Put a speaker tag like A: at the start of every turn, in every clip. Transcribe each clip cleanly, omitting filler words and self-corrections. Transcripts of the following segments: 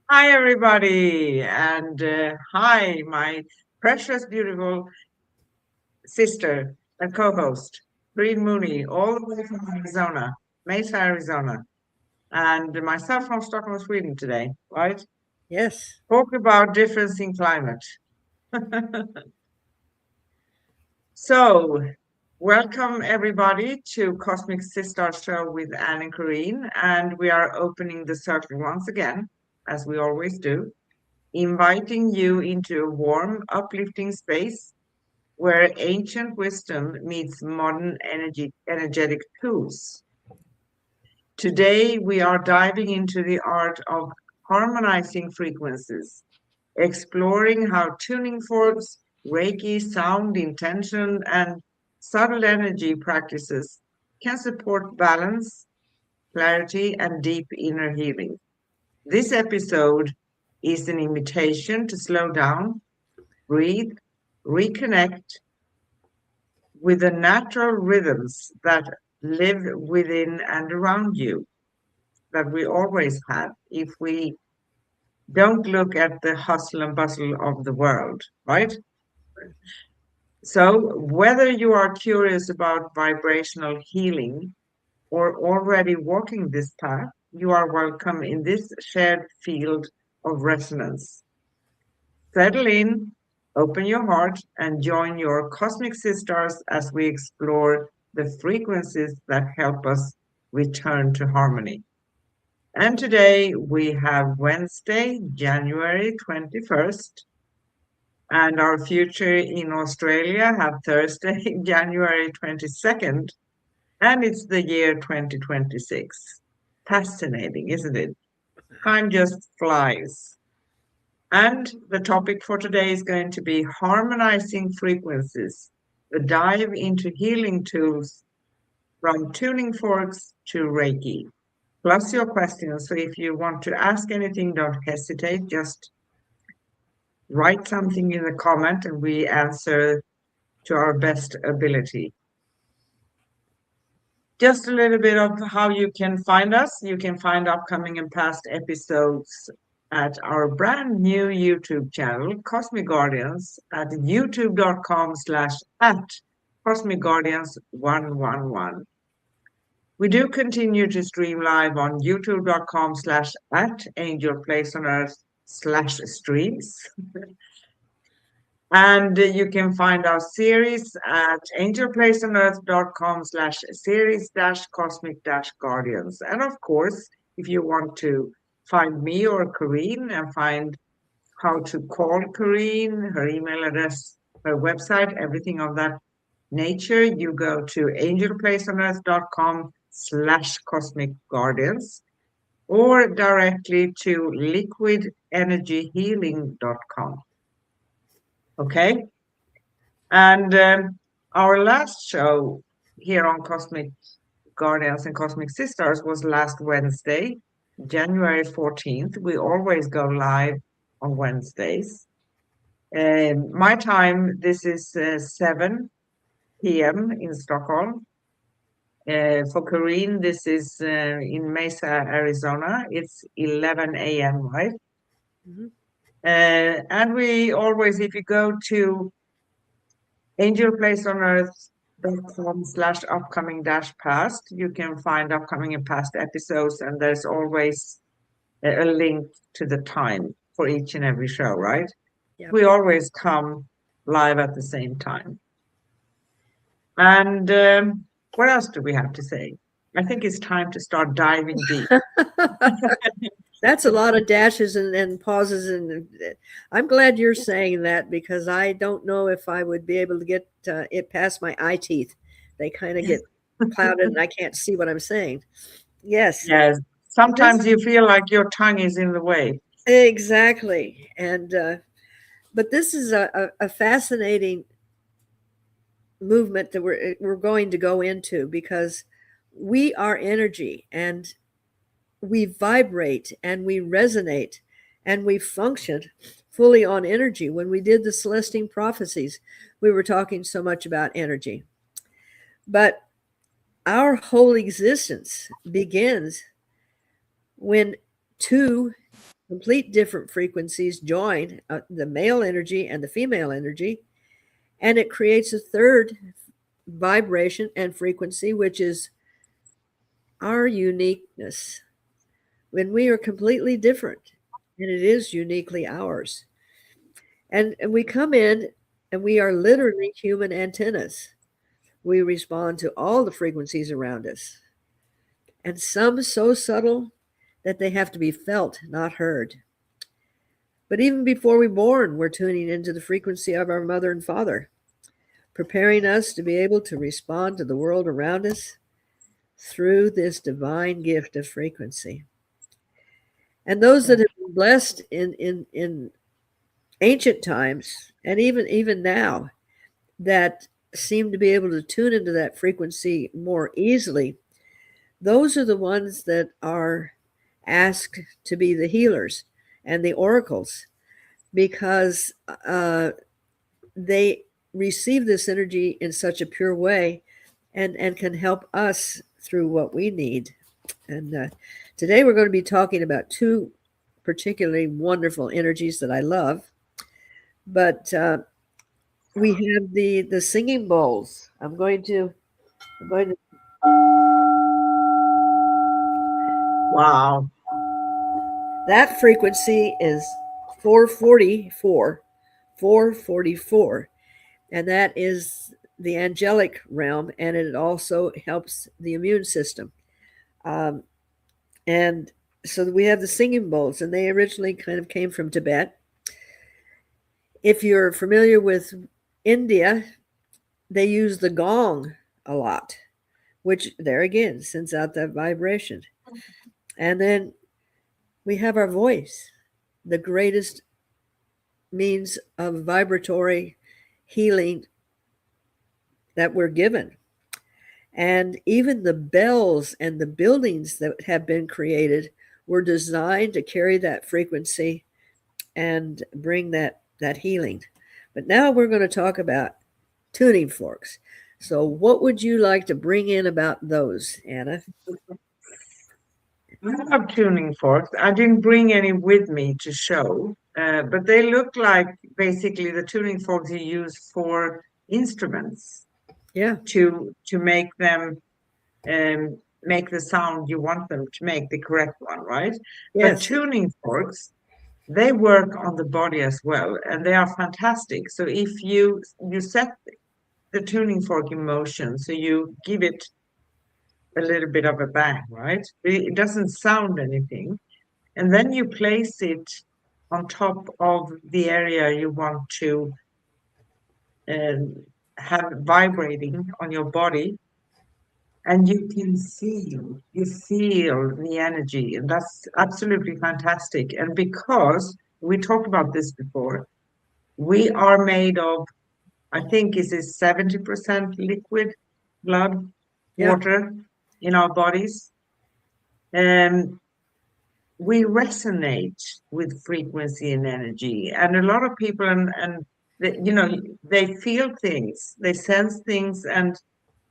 A: Hi, everybody, and hi, my precious, beautiful sister and co-host, Green Mooney, all the way from Arizona, Mesa, Arizona, and myself from Stockholm, Sweden today, right?
B: Yes.
A: Talk about difference in climate. So, welcome everybody to Cosmic Sis-Stars Show with Anne and Corrine, and we are opening the circle once again, as we always do, inviting you into a warm, uplifting space where ancient wisdom meets modern energetic tools. Today, we are diving into the art of harmonizing frequencies, exploring how tuning forks, Reiki, sound, intention, and subtle energy practices can support balance, clarity, and deep inner healing. This episode is an invitation to slow down, breathe, reconnect with the natural rhythms that live within and around you, that we always have if we don't look at the hustle and bustle of the world, right? So, whether you are curious about vibrational healing or already walking this path, you are welcome in this shared field of resonance. Settle in, open your heart, and join your cosmic sisters as we explore the frequencies that help us return to harmony. And today we have Wednesday, January 21st, and our future in Australia have Thursday, January 22nd, and it's the year 2026. Fascinating, isn't it? Time just flies. And the topic for today is going to be harmonizing frequencies, the dive into healing tools from tuning forks to Reiki. Plus your questions. So if you want to ask anything, don't hesitate. Just write something in the comment and we answer to our best ability. Just a little bit of how you can find us. You can find upcoming and past episodes at our brand new YouTube channel, Cosmic Guardians, at youtube.com/at Cosmic Guardians 111. We do continue to stream live on youtube.com/at Angel Place on Earth/streams. And you can find our series at angelplaceonearth.com/series cosmic guardians. And of course, if you want to find me or Corrine and find how to call Corrine, her email address, her website, everything of that nature, you go to angelplaceonearth.com/cosmic guardians or directly to liquidenergyhealing.com. Okay. And our last show here on Cosmic Guardians and Cosmic Sisters was last Wednesday, January 14th. We always go live on Wednesdays. My time, this is 7 p.m. in Stockholm. For Corrine, this is in Mesa, Arizona. It's 11 a.m., right?
B: Mhm.
A: And we always, if you go to angelplaceonearth.com/upcoming-past. You can find upcoming and past episodes, and there's always a link to the time for each and every show, right?
B: Yep.
A: We always come live at the same time. And what else do we have to say? I think it's time to start diving deep.
B: That's a lot of dashes and pauses, and I'm glad you're saying that because I don't know if I would be able to get it past my eye teeth. They kind of get clouded, and I can't see what I'm saying. Yes,
A: Yes,
B: this
A: sometimes you feel like your tongue is in the way.
B: exactly, and but this is a fascinating movement that we're going to go into because we are energy and we vibrate and we resonate and we function fully on energy. When we did the Celestine prophecies, we were talking so much about energy. But our whole existence begins when two complete different frequencies join, the male energy and the female energy, and it creates a third vibration and frequency, which is our uniqueness. When we are completely different, and it is uniquely ours. And we come in and we are literally human antennas. We respond to all the frequencies around us, and some so subtle that they have to be felt, not heard. But even before we're born, we're tuning into the frequency of our mother and father, preparing us to be able to respond to the world around us through this divine gift of frequency. And those that have been blessed in ancient times, and even now, that seem to be able to tune into that frequency more easily, those are the ones that are asked to be the healers and the oracles, because they receive this energy in such a pure way, and can help us through what we need. And today we're going to be talking about two particularly wonderful energies that I love. But we have the singing bowls. I'm going to.
A: Wow.
B: That frequency is 444, 444, and that is the angelic realm, and it also helps the immune system. Um, and so we have the singing bowls, and they originally kind of came from Tibet. If you're familiar with India, they use the gong a lot, which there again sends out that vibration. And then we have our voice, the greatest means of vibratory healing that we're given. And even the bells and the buildings that have been created were designed to carry that frequency and bring that healing. But now we're going to talk about tuning forks. So what would you like to bring in about those, Anna?
A: I have tuning forks. I didn't bring any with me to show, but they look like basically the tuning forks you use for instruments
B: Yeah.
A: to make them make the sound you want them to make, the correct one, right? But
B: Yes.
A: tuning forks, they work on the body as well, and they are fantastic. So if you set the tuning fork in motion, so you give it a little bit of a bang, right? It doesn't sound anything. And then you place it on top of the area you want to um, have vibrating on your body, and you feel the energy, and that's absolutely fantastic. And because we talked about this before, we are made of, I think, is it 70% liquid blood,
B: Yeah.
A: water in our bodies, and we resonate with frequency and energy. And a lot of people, and they feel things, they sense things, and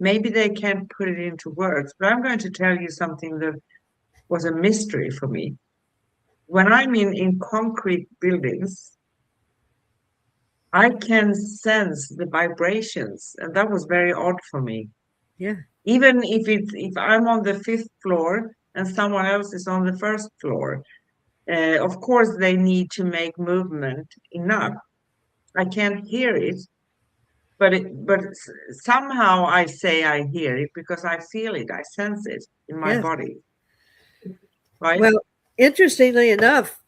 A: maybe they can't put it into words. But I'm going to tell you something that was a mystery for me. When I'm in concrete buildings, I can sense the vibrations, and that was very odd for me.
B: Yeah.
A: Even if I'm on the fifth floor and someone else is on the first floor, of course they need to make movement enough. I can't hear it, but somehow I say I hear it because I feel it, I sense it in my
B: Yes.
A: body, right?
B: Well, interestingly enough,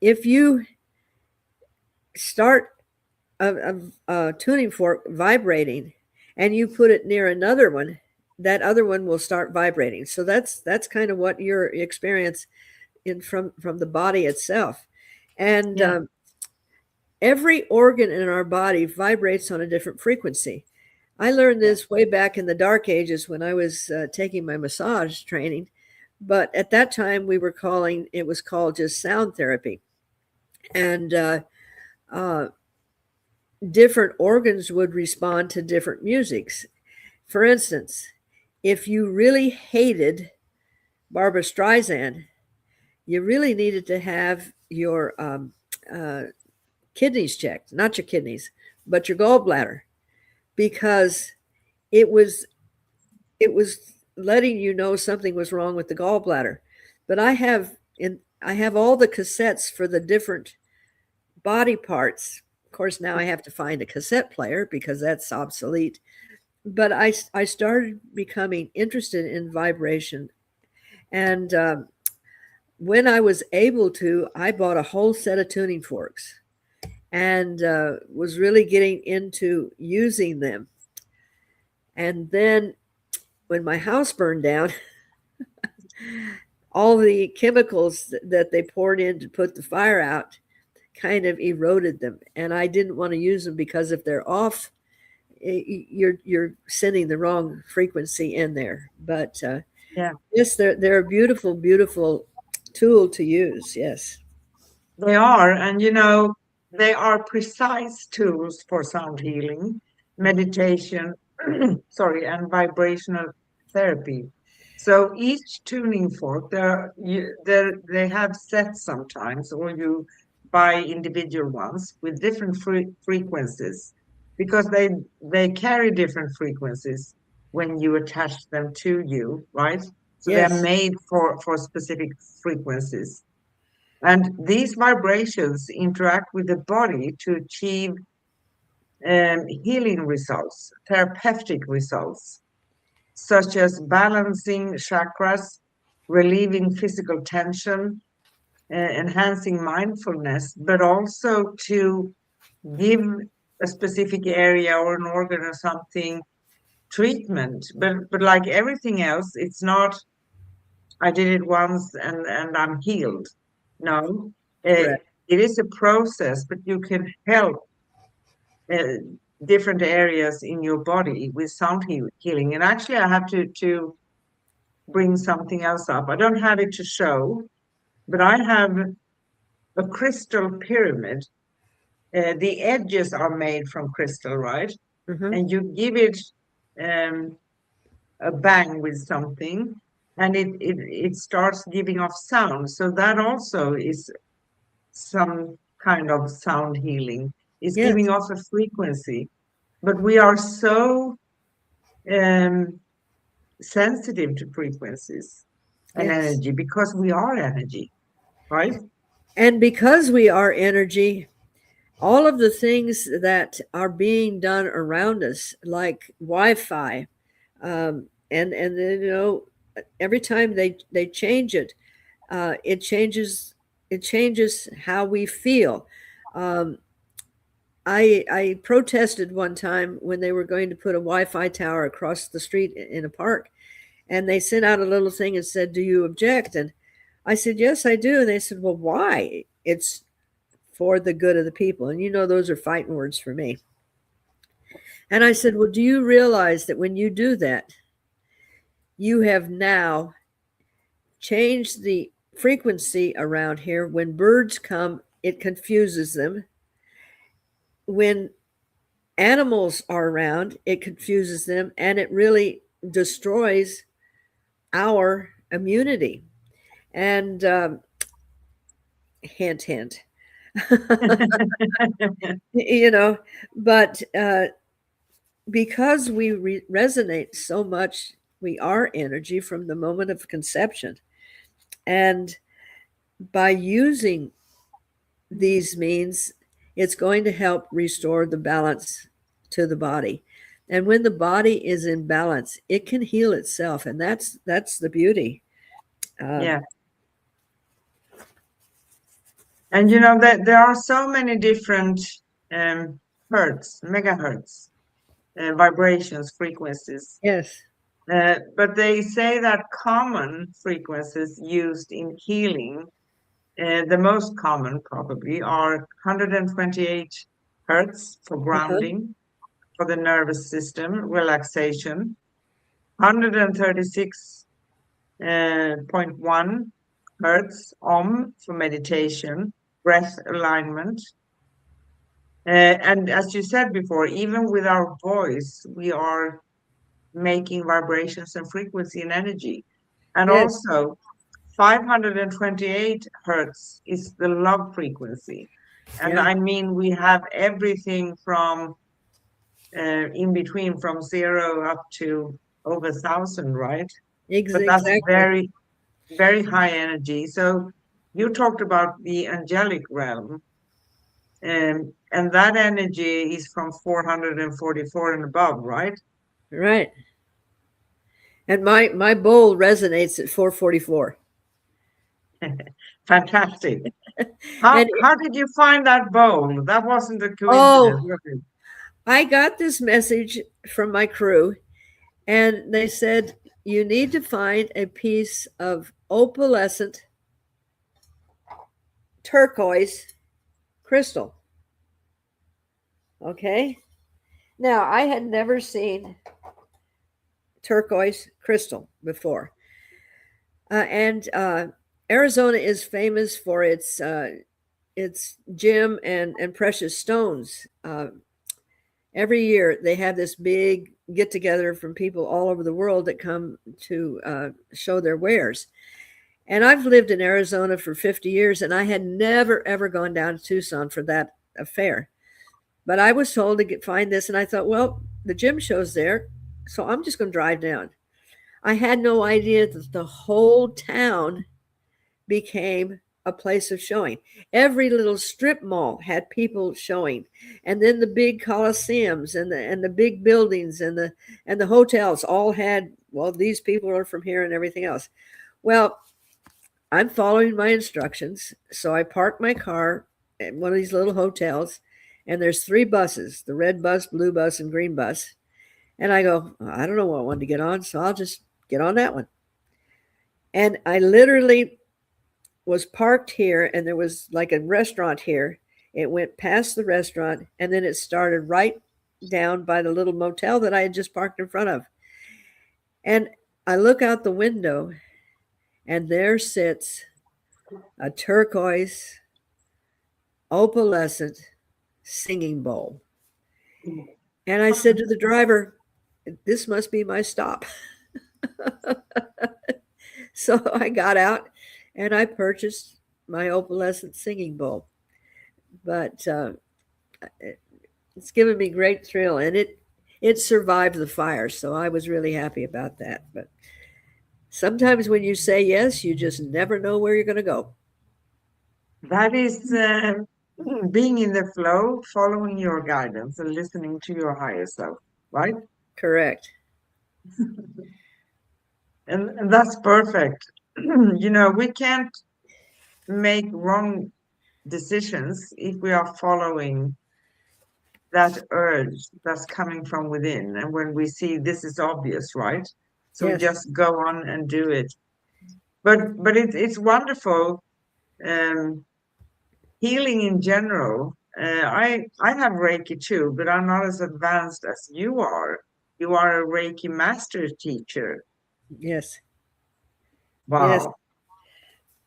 B: if you start a tuning fork vibrating and you put it near another one, that other one will start vibrating. So that's kind of what your experience in from the body itself. And
A: Yeah.
B: every organ in our body vibrates on a different frequency. I learned
A: Yeah.
B: this way back in the dark ages when I was taking my massage training. But at that time, it was called just sound therapy. And uh, different organs would respond to different musics. For instance, if you really hated Barbara Streisand, you really needed to have your uh, kidneys checked, not your kidneys, but your gallbladder, because it was it was letting you know something was wrong with the gallbladder. But I have all the cassettes for the different body parts. Of course, now I have to find a cassette player because that's obsolete. But I started becoming interested in vibration. And when I was able to, I bought a whole set of tuning forks and was really getting into using them. And then when my house burned down, all the chemicals that they poured in to put the fire out kind of eroded them. And I didn't want to use them because if they're off, you're sending the wrong frequency in there. But
A: Yeah.
B: yes, they're a beautiful, beautiful tool to use. Yes.
A: They are, and they are precise tools for sound healing,
B: Mhm.
A: meditation, sorry, and vibrational therapy. So each tuning fork, they have sets sometimes, or you buy individual ones with different frequencies, because they carry different frequencies when you attach them to you, right? So they are
B: Yes.
A: made for specific frequencies. And these vibrations interact with the body to achieve healing results, therapeutic results, such as balancing chakras, relieving physical tension, enhancing mindfulness, but also to give a specific area or an organ or something treatment. But like everything else, it's not I did it once and I'm healed. No,
B: Correct.
A: it is a process, but you can help uh, different areas in your body with sound healing. And actually, I have to bring something else up. I don't have it to show, but I have a crystal pyramid. The edges are made from crystal, right?
B: Hmm.
A: And you give it um, a bang with something, and it starts giving off sound. So that also is some kind of sound healing. It's
B: Yes.
A: giving off a frequency, but we are so um, sensitive to frequencies and
B: Yes.
A: energy because we are energy, right?
B: And because we are energy, all of the things that are being done around us, like Wi-Fi, and then, every time they change it, it changes how we feel. Um, I protested one time when they were going to put a Wi-Fi tower across the street in a park, and they sent out a little thing and said, "Do you object?" And I said, "Yes, I do." And they said, "Well, why?" It's for the good of the people, and those are fighting words for me. And I said, "Well, do you realize that when you do that, you have now changed the frequency around here? When birds come, it confuses them. When animals are around, it confuses them, and it really destroys our immunity." And hint, hint. you know, but because we resonate so much, we are energy from the moment of conception. And by using these means, it's going to help restore the balance to the body. And when the body is in balance, it can heal itself, and that's the beauty. Um,
A: Yeah. And that there are so many different um, hertz, megahertz, vibrations, frequencies.
B: yes.
A: But they say that common frequencies used in healing, the most common probably, are 128 hertz for
B: Uh-huh.
A: grounding, for the nervous system, relaxation, 136.1 hertz for meditation, breath alignment. And as you said before, even with our voice, we are making vibrations and frequency and energy. And
B: Yes.
A: also 528 hertz is the love frequency. And
B: Yeah,
A: I mean, we have everything from in between from 0 up to over 1,000, right? But that's
B: exactly.
A: very, very high energy. So you talked about the angelic realm, and that energy is from 444 and above, right?
B: Right. And my bowl resonates at 444.
A: Fantastic.
B: And
A: How did you find that bowl? That wasn't a coincidence,
B: oh,
A: was it?
B: I got this message from my crew, and they said, you need to find a piece of opalescent turquoise crystal. Okay. Now, I had never seen turquoise crystal before. And Arizona is famous for its gem and precious stones. Every year they have this big get together from people all over the world that come to show their wares. And I've lived in Arizona for 50 years, and I had never ever gone down to Tucson for that affair. But I was told to find this, and I thought, well, the gym show's there, so I'm just going to drive down. I had no idea that the whole town became a place of showing. Every little strip mall had people showing, and then the big coliseums and the big buildings and the hotels all had, well, these people are from here and everything else. Well, I'm following my instructions, so I park my car at one of these little hotels, and there's three buses: the red bus, blue bus, and green bus. And I go, I don't know what one to get on, so I'll just get on that one. And I literally was parked here, and there was like a restaurant here. It went past the restaurant, and then it started right down by the little motel that I had just parked in front of. And I look out the window, and there sits a turquoise, opalescent singing bowl. And I said to the driver, this must be my stop. So I got out and I purchased my opalescent singing bowl. But it's given me great thrill, and it survived the fire, so I was really happy about that. But sometimes when you say yes, you just never know where you're going to go.
A: That is being in the flow, following your guidance, and listening to your higher self, right?
B: Correct.
A: And that's perfect. We can't make wrong decisions if we are following that urge that's coming from within. And when we see this is obvious, right? So we
B: Yes.
A: just go on and do it. But it's wonderful. Um, Healing in general. I have Reiki too, but I'm not as advanced as you are. You are a Reiki master teacher.
B: Yes. Yes.
A: Wow.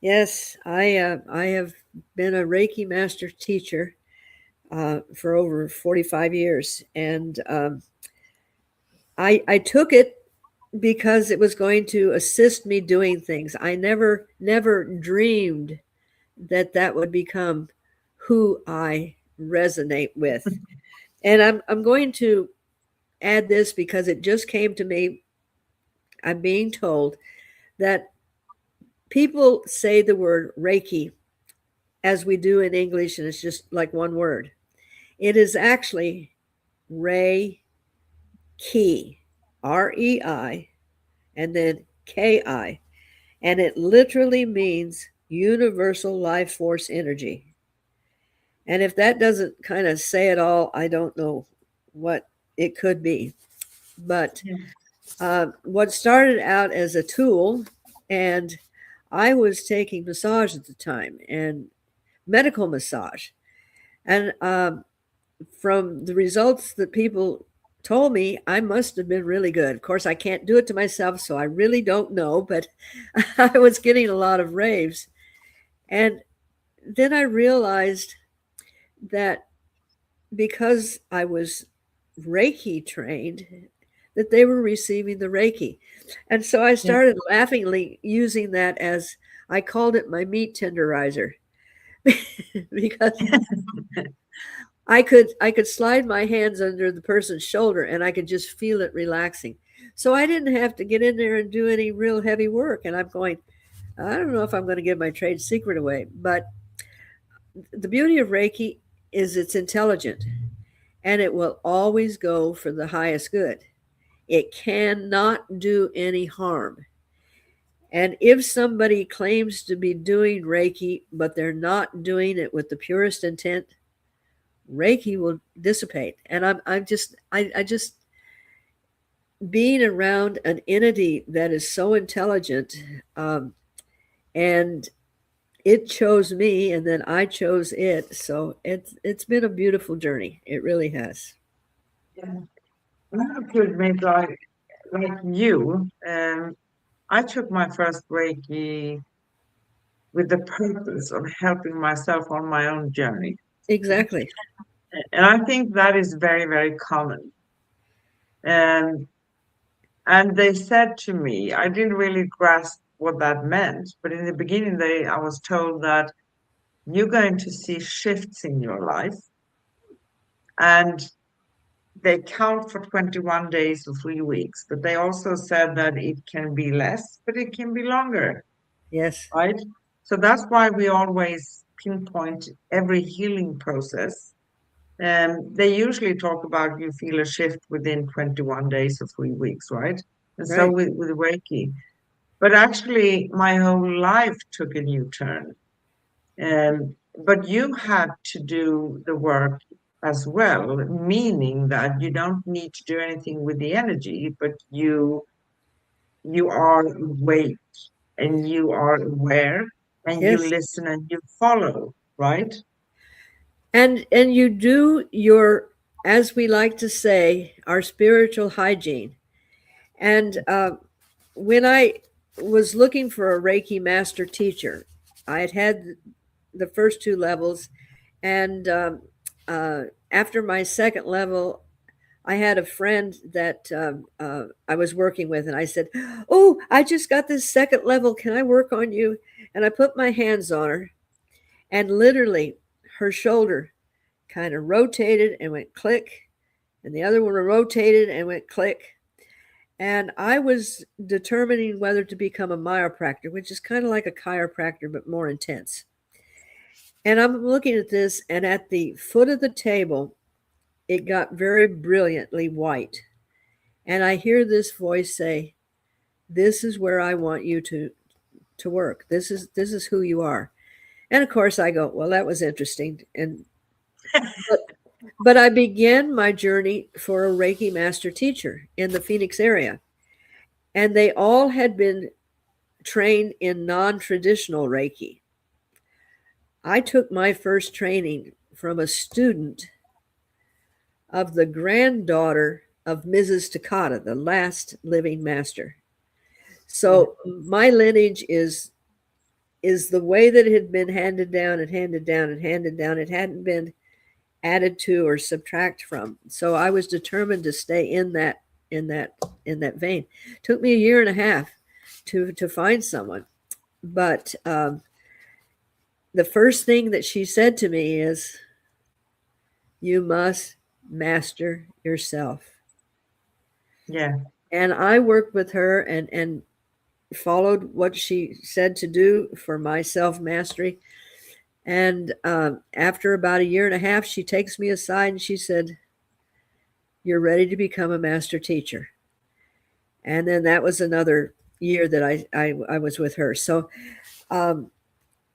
B: Yes. I have been a Reiki master teacher for over 45 years, and I took it because it was going to assist me doing things. I never dreamed that that would become who I resonate with. And I'm going to add this because it just came to me. I'm being told that people say the word Reiki as we do in English, and it's just like one word. It is actually Reiki, REI, and then KI. And it literally means universal life force energy. And if that doesn't kind of say it all, I don't know what it could be. But
A: Yeah.
B: what started out as a tool, and I was taking massage at the time, and medical massage. And from the results that people told me, I must have been really good. Of course, I can't do it to myself, so I really don't know, but I was getting a lot of raves. And then I realized that because I was Reiki trained, that they were receiving the Reiki. And so I
A: Yeah.
B: started laughingly using that as I called it my meat tenderizer because I could slide my hands under the person's shoulder and I could just feel it relaxing. So I didn't have to get in there and do any real heavy work. And I'm going, I don't know if I'm going to give my trade secret away, but the beauty of Reiki is it's intelligent and it will always go for the highest good. It cannot do any harm. And if somebody claims to be doing Reiki, but they're not doing it with the purest intent, Reiki will dissipate. And I just being around an entity that is so intelligent, and it chose me, and then I chose it. So it's been a beautiful journey. It really has.
A: Yeah. I have to admit, like you, I took my first Reiki with the purpose of helping myself on my own journey.
B: Exactly.
A: And I think that is very, very common. And and they said to me, I didn't really grasp what that meant, but in the beginning I was told that you're going to see shifts in your life and they count for 21 days or 3 weeks, but they also said that it can be less, but it can be longer,
B: Yes.
A: right? So that's why we always pinpoint every healing process. And they usually talk about you feel a shift within 21 days or 3 weeks, right? And so
B: Right.
A: with Reiki. But actually, my whole life took a new turn. But you had to do the work as well, meaning that you don't need to do anything with the energy, but you are awake and you are aware and you
B: Yes.
A: listen and you follow, right?
B: And you do your, as we like to say, our spiritual hygiene. And when I was looking for a Reiki master teacher, I had the first two levels, and after my second level, I had a friend that I was working with, and I said, "Oh, I just got this second level. Can I work on you?" And I put my hands on her, and literally, her shoulder kind of rotated and went click, and the other one rotated and went click. And I was determining whether to become a chiropractor, which is kind of like a chiropractor but more intense. And I'm looking at this, and at the foot of the table, it got very brilliantly white. And I hear this voice say, "This is where I want you to work. This is who you are." And of course, I go, "Well, that was interesting." And but but I began my journey for a Reiki master teacher in the Phoenix area, and they all had been trained in non-traditional Reiki. I took my first training from a student of the granddaughter of Mrs. Takata, the last living master.
A: Yeah.
B: So my lineage is the way that it had been handed down and handed down and handed down. It hadn't been added to or subtract from. So I was determined to stay in that in that vein. It took me a year and a half to find someone, but the first thing that she said to me is, "You must master yourself."
A: Yeah.
B: And I worked with her and followed what she said to do for my self mastery. And after about a year and a half, she takes me aside and she said, "You're ready to become a master teacher." And then that was another year that I was with her. So um,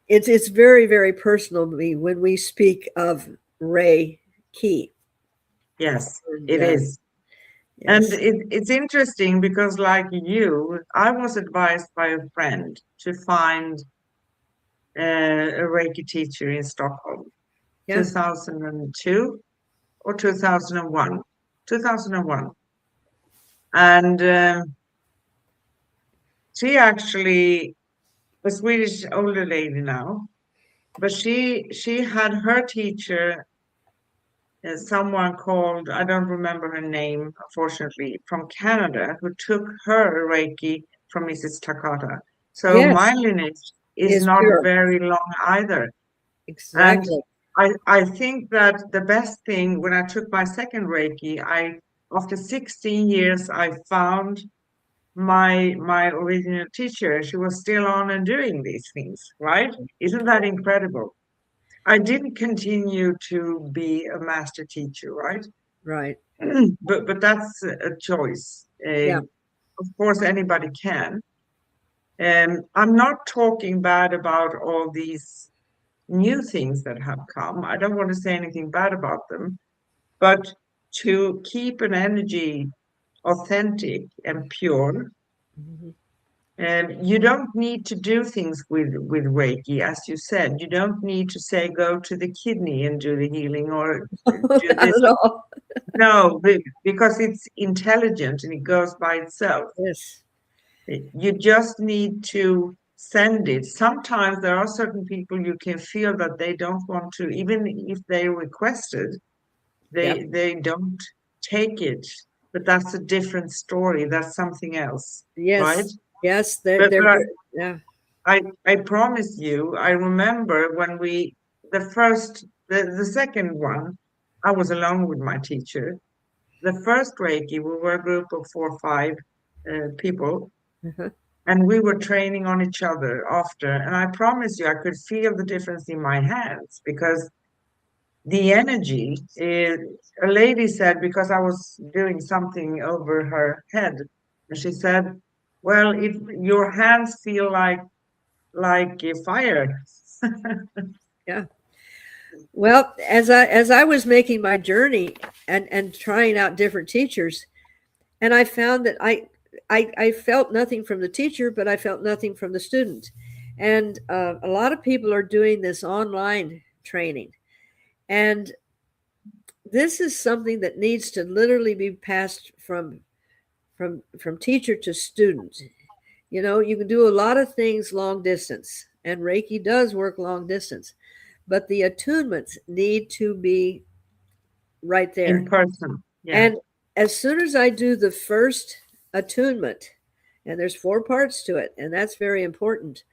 B: it's very, very personal to me when we speak of Reiki.
A: Yes,
B: And
A: it is. And
B: yes,
A: it's interesting because, like you, I was advised by a friend to find a Reiki teacher in Stockholm,
B: yeah,
A: 2002 or 2001. 2001. And she actually, a Swedish older lady now, but she had her teacher, someone called, I don't remember her name, unfortunately, from Canada, who took her Reiki from Mrs. Takata. So
B: yes,
A: is
B: Is
A: not
B: pure.
A: very long either. And
B: Exactly.
A: I think that the best thing when I took my second Reiki, after 16 years, I found my original teacher. She was still on and doing these things, right? Isn't that incredible? I didn't continue to be a master teacher, right?
B: Right.
A: But that's a choice.
B: Yeah.
A: Of course, anybody can. And I'm not talking bad about all these new things that have come. I don't want to say anything bad about them, but to keep an energy authentic and pure,
B: Mhm.
A: and you don't need to do things with Reiki, as you said. You don't need to say go to the kidney and do the healing or do
B: Not
A: this.
B: at all.
A: No, because it's intelligent and it goes by itself.
B: Yes.
A: You just need to send it. Sometimes there are certain people you can feel that they don't want to, even if they requested,
B: Yep.
A: they don't take it. But that's a different story. That's something else, right?
B: Yes. Yes. They're
A: But,
B: they're
A: but
B: very, yeah.
A: I promise you, I remember when the second one, I was alone with my teacher. The first Reiki, we were a group of 4 or 5 people,
B: Uh-huh.
A: and we were training on each other after. And I promise you, I could feel the difference in my hands because the energy, a lady said, because I was doing something over her head, and she said, well, if your hands feel like a fire.
B: Yeah. Well, as I was making my journey and trying out different teachers, and I found that I felt nothing from the teacher, but I felt nothing from the student. And a lot of people are doing this online training, and this is something that needs to literally be passed from teacher to student. You know, you can do a lot of things long distance, and Reiki does work long distance, but the attunements need to be right
A: In
B: there.
A: person. Yeah.
B: And as soon as I do the first attunement, and there's 4 parts to it, and that's very important,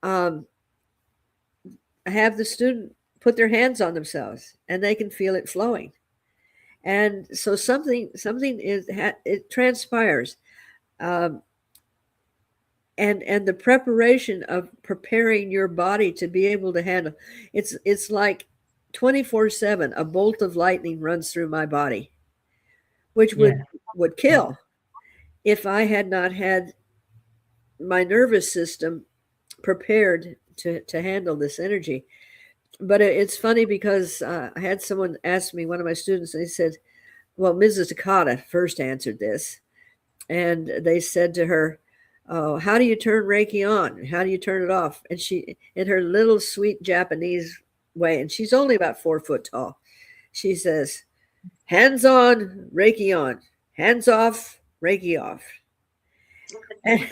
B: um, I have the student put their hands on themselves, and they can feel it flowing. And so something it transpires, um, and the preparation of preparing your body to be able to handle it's like 24/7 a bolt of lightning runs through my body, which
A: Yeah.
B: would kill if I had not had my nervous system prepared to handle this energy. But it's funny because I had someone ask me, one of my students, they said, well, Mrs. Takata first answered this, and they said to her, oh, how do you turn Reiki on? How do you turn it off? And she, in her little sweet Japanese way, and she's only about 4 foot tall, she says, hands on, Reiki on, hands off, Reiki off. And,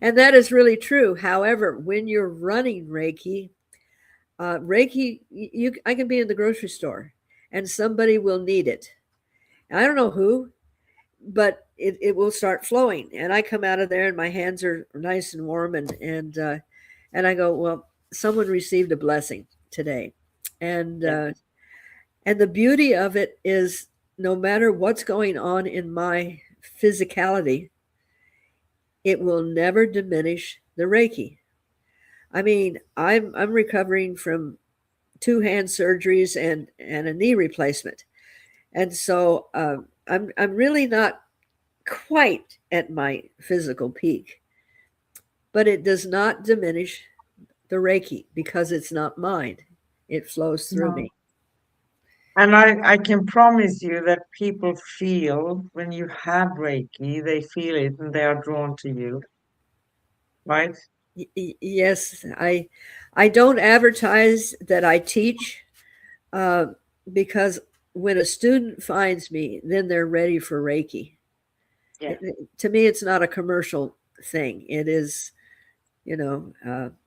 B: and that is really true. However, when you're running Reiki, I can be in the grocery store and somebody will need it. I don't know who, but it will start flowing. And I come out of there and my hands are nice and warm and I go, well, someone received a blessing today. And,
A: Yeah.
B: uh, and the beauty of it is no matter what's going on in my physicality, it will never diminish the Reiki. I mean, I'm recovering from 2 hand surgeries and a knee replacement, and so I'm really not quite at my physical peak, but it does not diminish the Reiki because it's not mine. It flows through
A: No.
B: me.
A: And I can promise you that people feel when you have Reiki, they feel it and they are drawn to you, right?
B: Yes, I don't advertise that I teach uh, because when a student finds me, then they're ready for Reiki.
A: Yeah.
B: To me, it's not a commercial thing. It is, when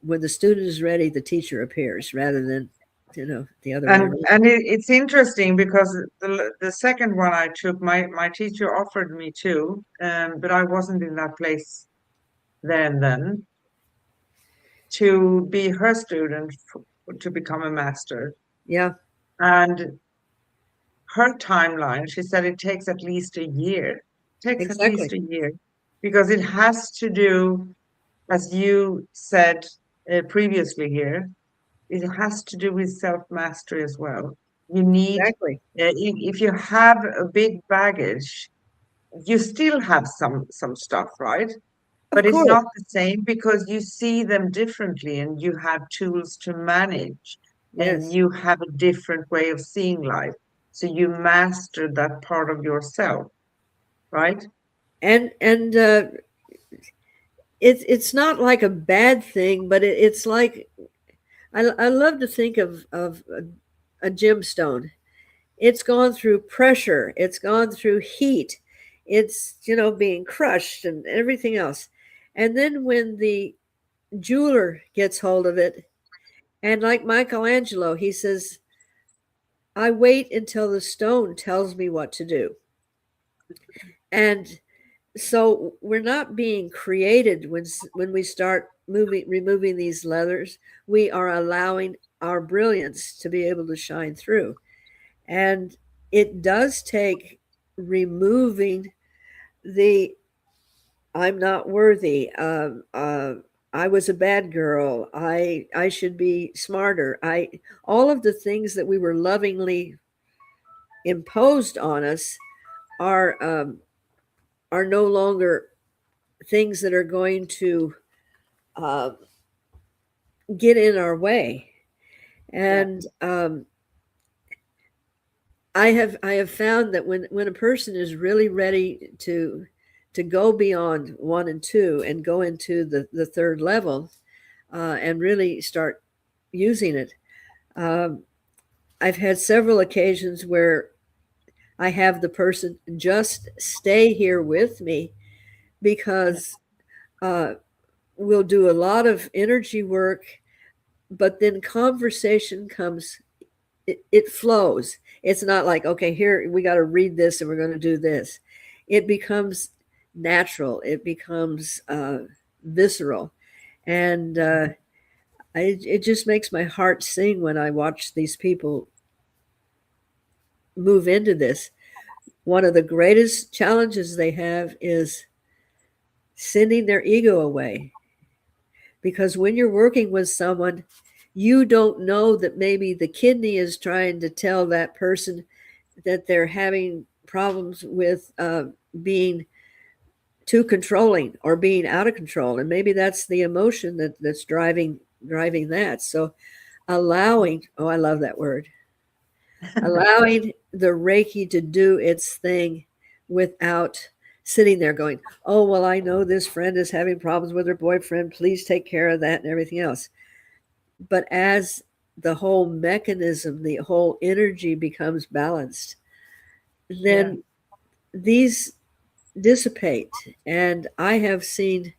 B: the student is ready, the teacher appears rather than, the other way
A: And
B: around.
A: it's interesting because the second one I took, my teacher offered me too, but I wasn't in that place there and then. to be her student to become a master.
B: Yeah,
A: And her timeline, she said it takes at least a year. Takes at least
B: exactly.
A: a year because it has to do, as you said previously here, it has to do with self-mastery as well. You need,
B: Exactly.
A: if you have a big baggage, you still have some stuff, right?
B: Of
A: But it's
B: course.
A: not the same because you see them differently and you have tools to manage and
B: Yes.
A: you have a different way of seeing life. So you master that part of yourself, right?
B: And it's not like a bad thing, but it's like I love to think of a gemstone. It's gone through pressure, it's gone through heat, it's being crushed and everything else. And then when the jeweler gets hold of it, and like Michelangelo, he says, I wait until the stone tells me what to do. And so we're not being created when we start removing these leathers. We are allowing our brilliance to be able to shine through. And it does take removing the I'm not worthy, I was a bad girl, I should be smarter, I all of the things that we were lovingly imposed on us are no longer things that are going to uh, get in our way.
A: Yeah.
B: And I have found that when a person is really ready to go beyond one and two and go into the third level, and really start using it, um, I've had several occasions where I have the person just stay here with me
A: Yeah.
B: because uh, we'll do a lot of energy work, but then conversation comes, it flows. It's not like, okay, here we got to read this and we're going to do this. It becomes natural, it becomes visceral. And it just makes my heart sing when I watch these people move into this. One of the greatest challenges they have is sending their ego away. Because when you're working with someone, you don't know that maybe the kidney is trying to tell that person that they're having problems with being too controlling or being out of control, and maybe that's the emotion that's driving that. So allowing, oh, I love that word, allowing the Reiki to do its thing without sitting there going, oh, well, I know this friend is having problems with her boyfriend, please take care of that and everything else. But as the whole mechanism, the whole energy becomes balanced,
A: Yeah.
B: then these dissipate. And I have seen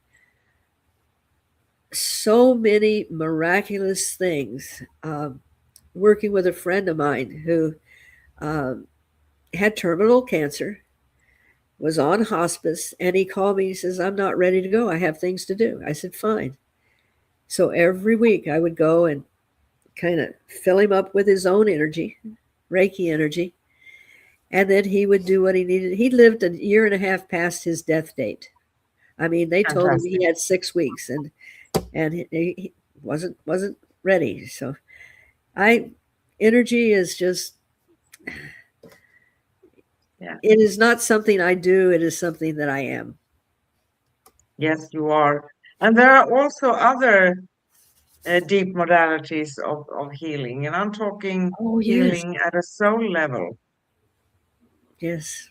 B: so many miraculous things. Working with a friend of mine who um, had terminal cancer, was on hospice, and he called me. He says, I'm not ready to go. I have things to do. I said, fine. So every week I would go and kind of fill him up with his own energy, Reiki energy, and then he would do what he needed. He lived a year and a half past his death date. I mean, they told him
A: Fantastic.
B: he had 6 weeks, and he wasn't ready. So I energy is just,
A: Yeah.
B: it is not something I do. It is something that I am.
A: Yes, you are. And there are also other deep modalities of healing. And I'm talking
B: Oh yes,
A: healing at a soul level,
B: yes,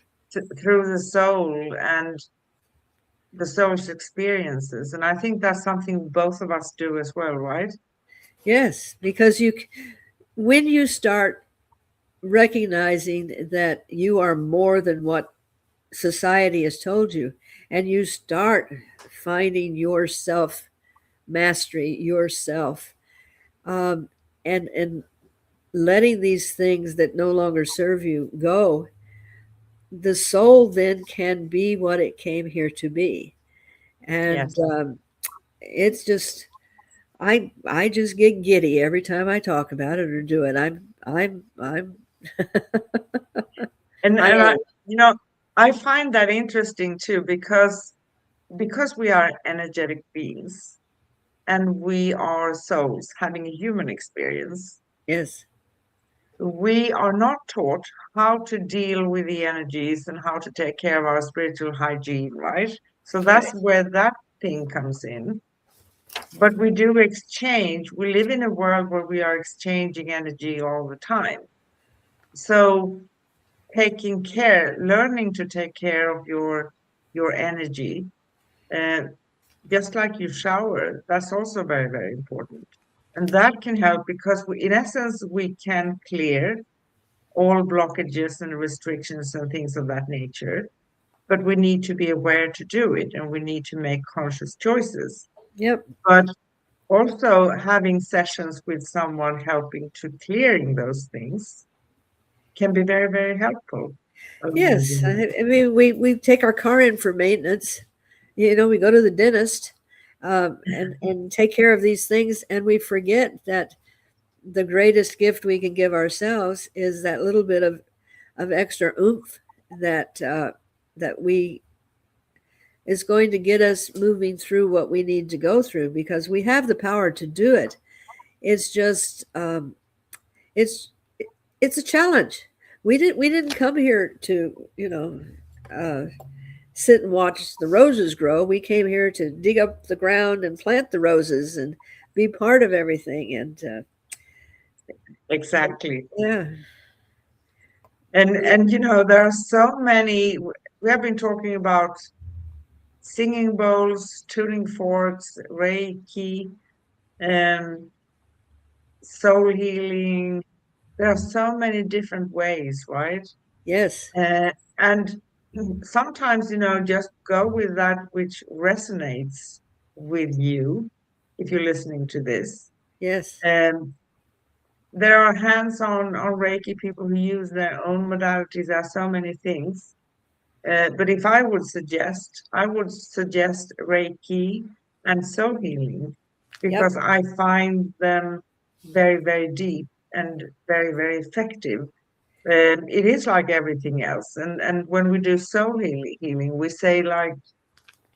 A: through the soul and the soul's experiences. And I think that's something both of us do as well, right?
B: yes. Because when you start recognizing that you are more than what society has told you, and you start finding yourself mastery, yourself, um, and letting these things that no longer serve you go, the soul then can be what it came here to be. And
A: Yes.
B: it's just, I just get giddy every time I talk about it or do it. I'm
A: And
B: old.
A: you know, I find that interesting too, because we are energetic beings and we are souls having a human experience.
B: Yes,
A: We are not taught how to deal with the energies and how to take care of our spiritual hygiene, right? So that's
B: right.
A: where that thing comes in. But we do exchange. We live in a world where we are exchanging energy all the time. So taking care, learning to take care of your energy, uh, just like you shower, that's also very, very important. And that can help because in essence, we can clear all blockages and restrictions and things of that nature. But we need to be aware to do it and we need to make conscious choices.
B: Yep.
A: But also having sessions with someone helping to clearing those things can be very, very helpful.
B: Yes. I mean, we take our car in for maintenance. You know, we go to the dentist and take care of these things, and we forget that the greatest gift we can give ourselves is that little bit of extra oomph that that we is going to get us moving through what we need to go through because we have the power to do it. It's just it's it's a challenge. We didn't come here to uh, sit and watch the roses grow. We came here to dig up the ground and plant the roses and be part of everything.
A: Exactly.
B: Yeah,
A: And you know, there are so many, we have been talking about singing bowls, tuning forks, Reiki, and soul healing. There are so many different ways, right?
B: yes,
A: And sometimes, you know, just go with that which resonates with you if you're listening to this.
B: yes,
A: And there are hands-on on Reiki people who use their own modalities. There are so many things. But if I would suggest Reiki and soul healing
B: yep,
A: because I find them very, very deep and very, very effective. It is like everything else. And when we do healing, we say like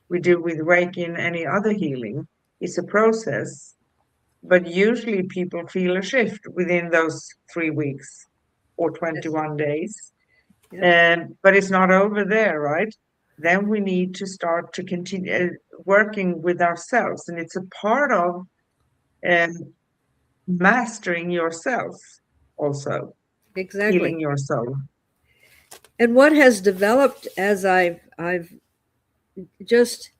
A: we do with Reiki and any other healing, it's a process. But usually people feel a shift within those 3 weeks or
B: yes,
A: 21 days.
B: yep,
A: But it's not over there, right? Then we need to start to continue working with ourselves. And it's a part of um, mastering yourself also,
B: exactly.
A: healing your soul.
B: And what has developed as I've just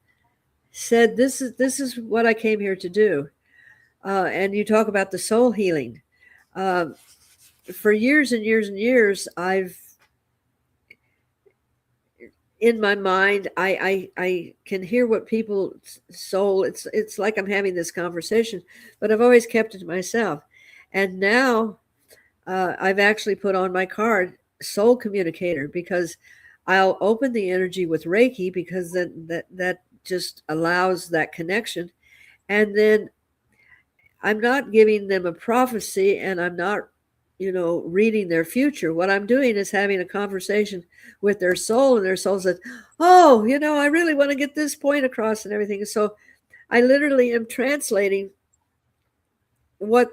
B: said this is what I came here to do. And you talk about the soul healing. Uh, for years and years and years, I've in my mind, I can hear what people's soul. It's like I'm having this conversation, but I've always kept it to myself. And now I've actually put on my card soul communicator because I'll open the energy with Reiki because that just allows that connection. And then I'm not giving them a prophecy and I'm not, reading their future. What I'm doing is having a conversation with their soul, and their soul says, "Oh, I really want to get this point across and everything." So I literally am translating what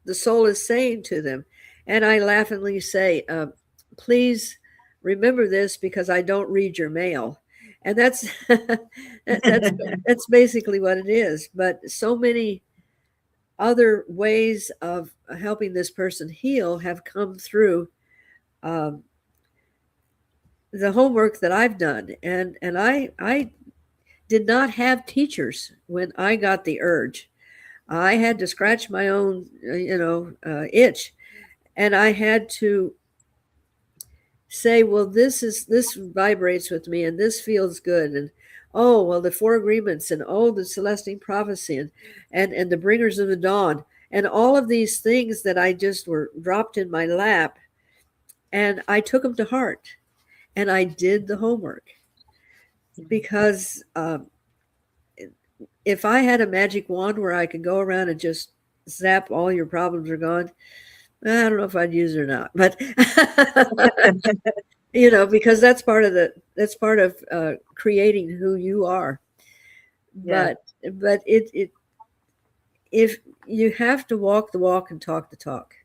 B: the soul is saying to them. And I laughingly say, "Please remember this because I don't read your mail." And that's that's basically what it is. But so many other ways of helping this person heal have come through um, the homework that I've done, and I did not have teachers when I got the urge. I had to scratch my own itch, and I had to say, well, this vibrates with me, and this feels good, and oh well, the four agreements, and oh, the celestine prophecy, and the bringers of the dawn, and all of these things that I just were dropped in my lap, and I took them to heart, and I did the homework because if I had a magic wand where I could go around and just zap all your problems are gone, I don't know if I'd use it or not. But because that's part of creating who you are.
A: Yeah,
B: But it if you have to walk the walk and talk the talk.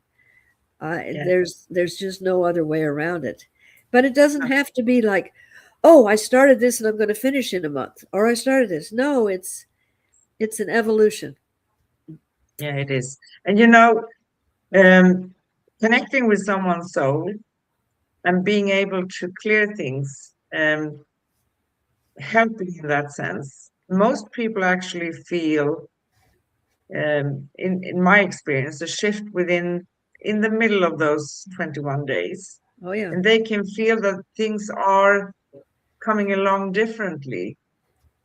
A: yeah.
B: There's just no other way around it. But it doesn't have to be like, oh, I started this and I'm going to finish in a month, or I started this. No, it's an evolution.
A: Yeah, it is. And connecting with someone's soul and being able to clear things, helping in that sense. Most people actually feel, in my experience, a shift in the middle of those 21 days.
B: Oh yeah,
A: And they can feel that things are coming along differently.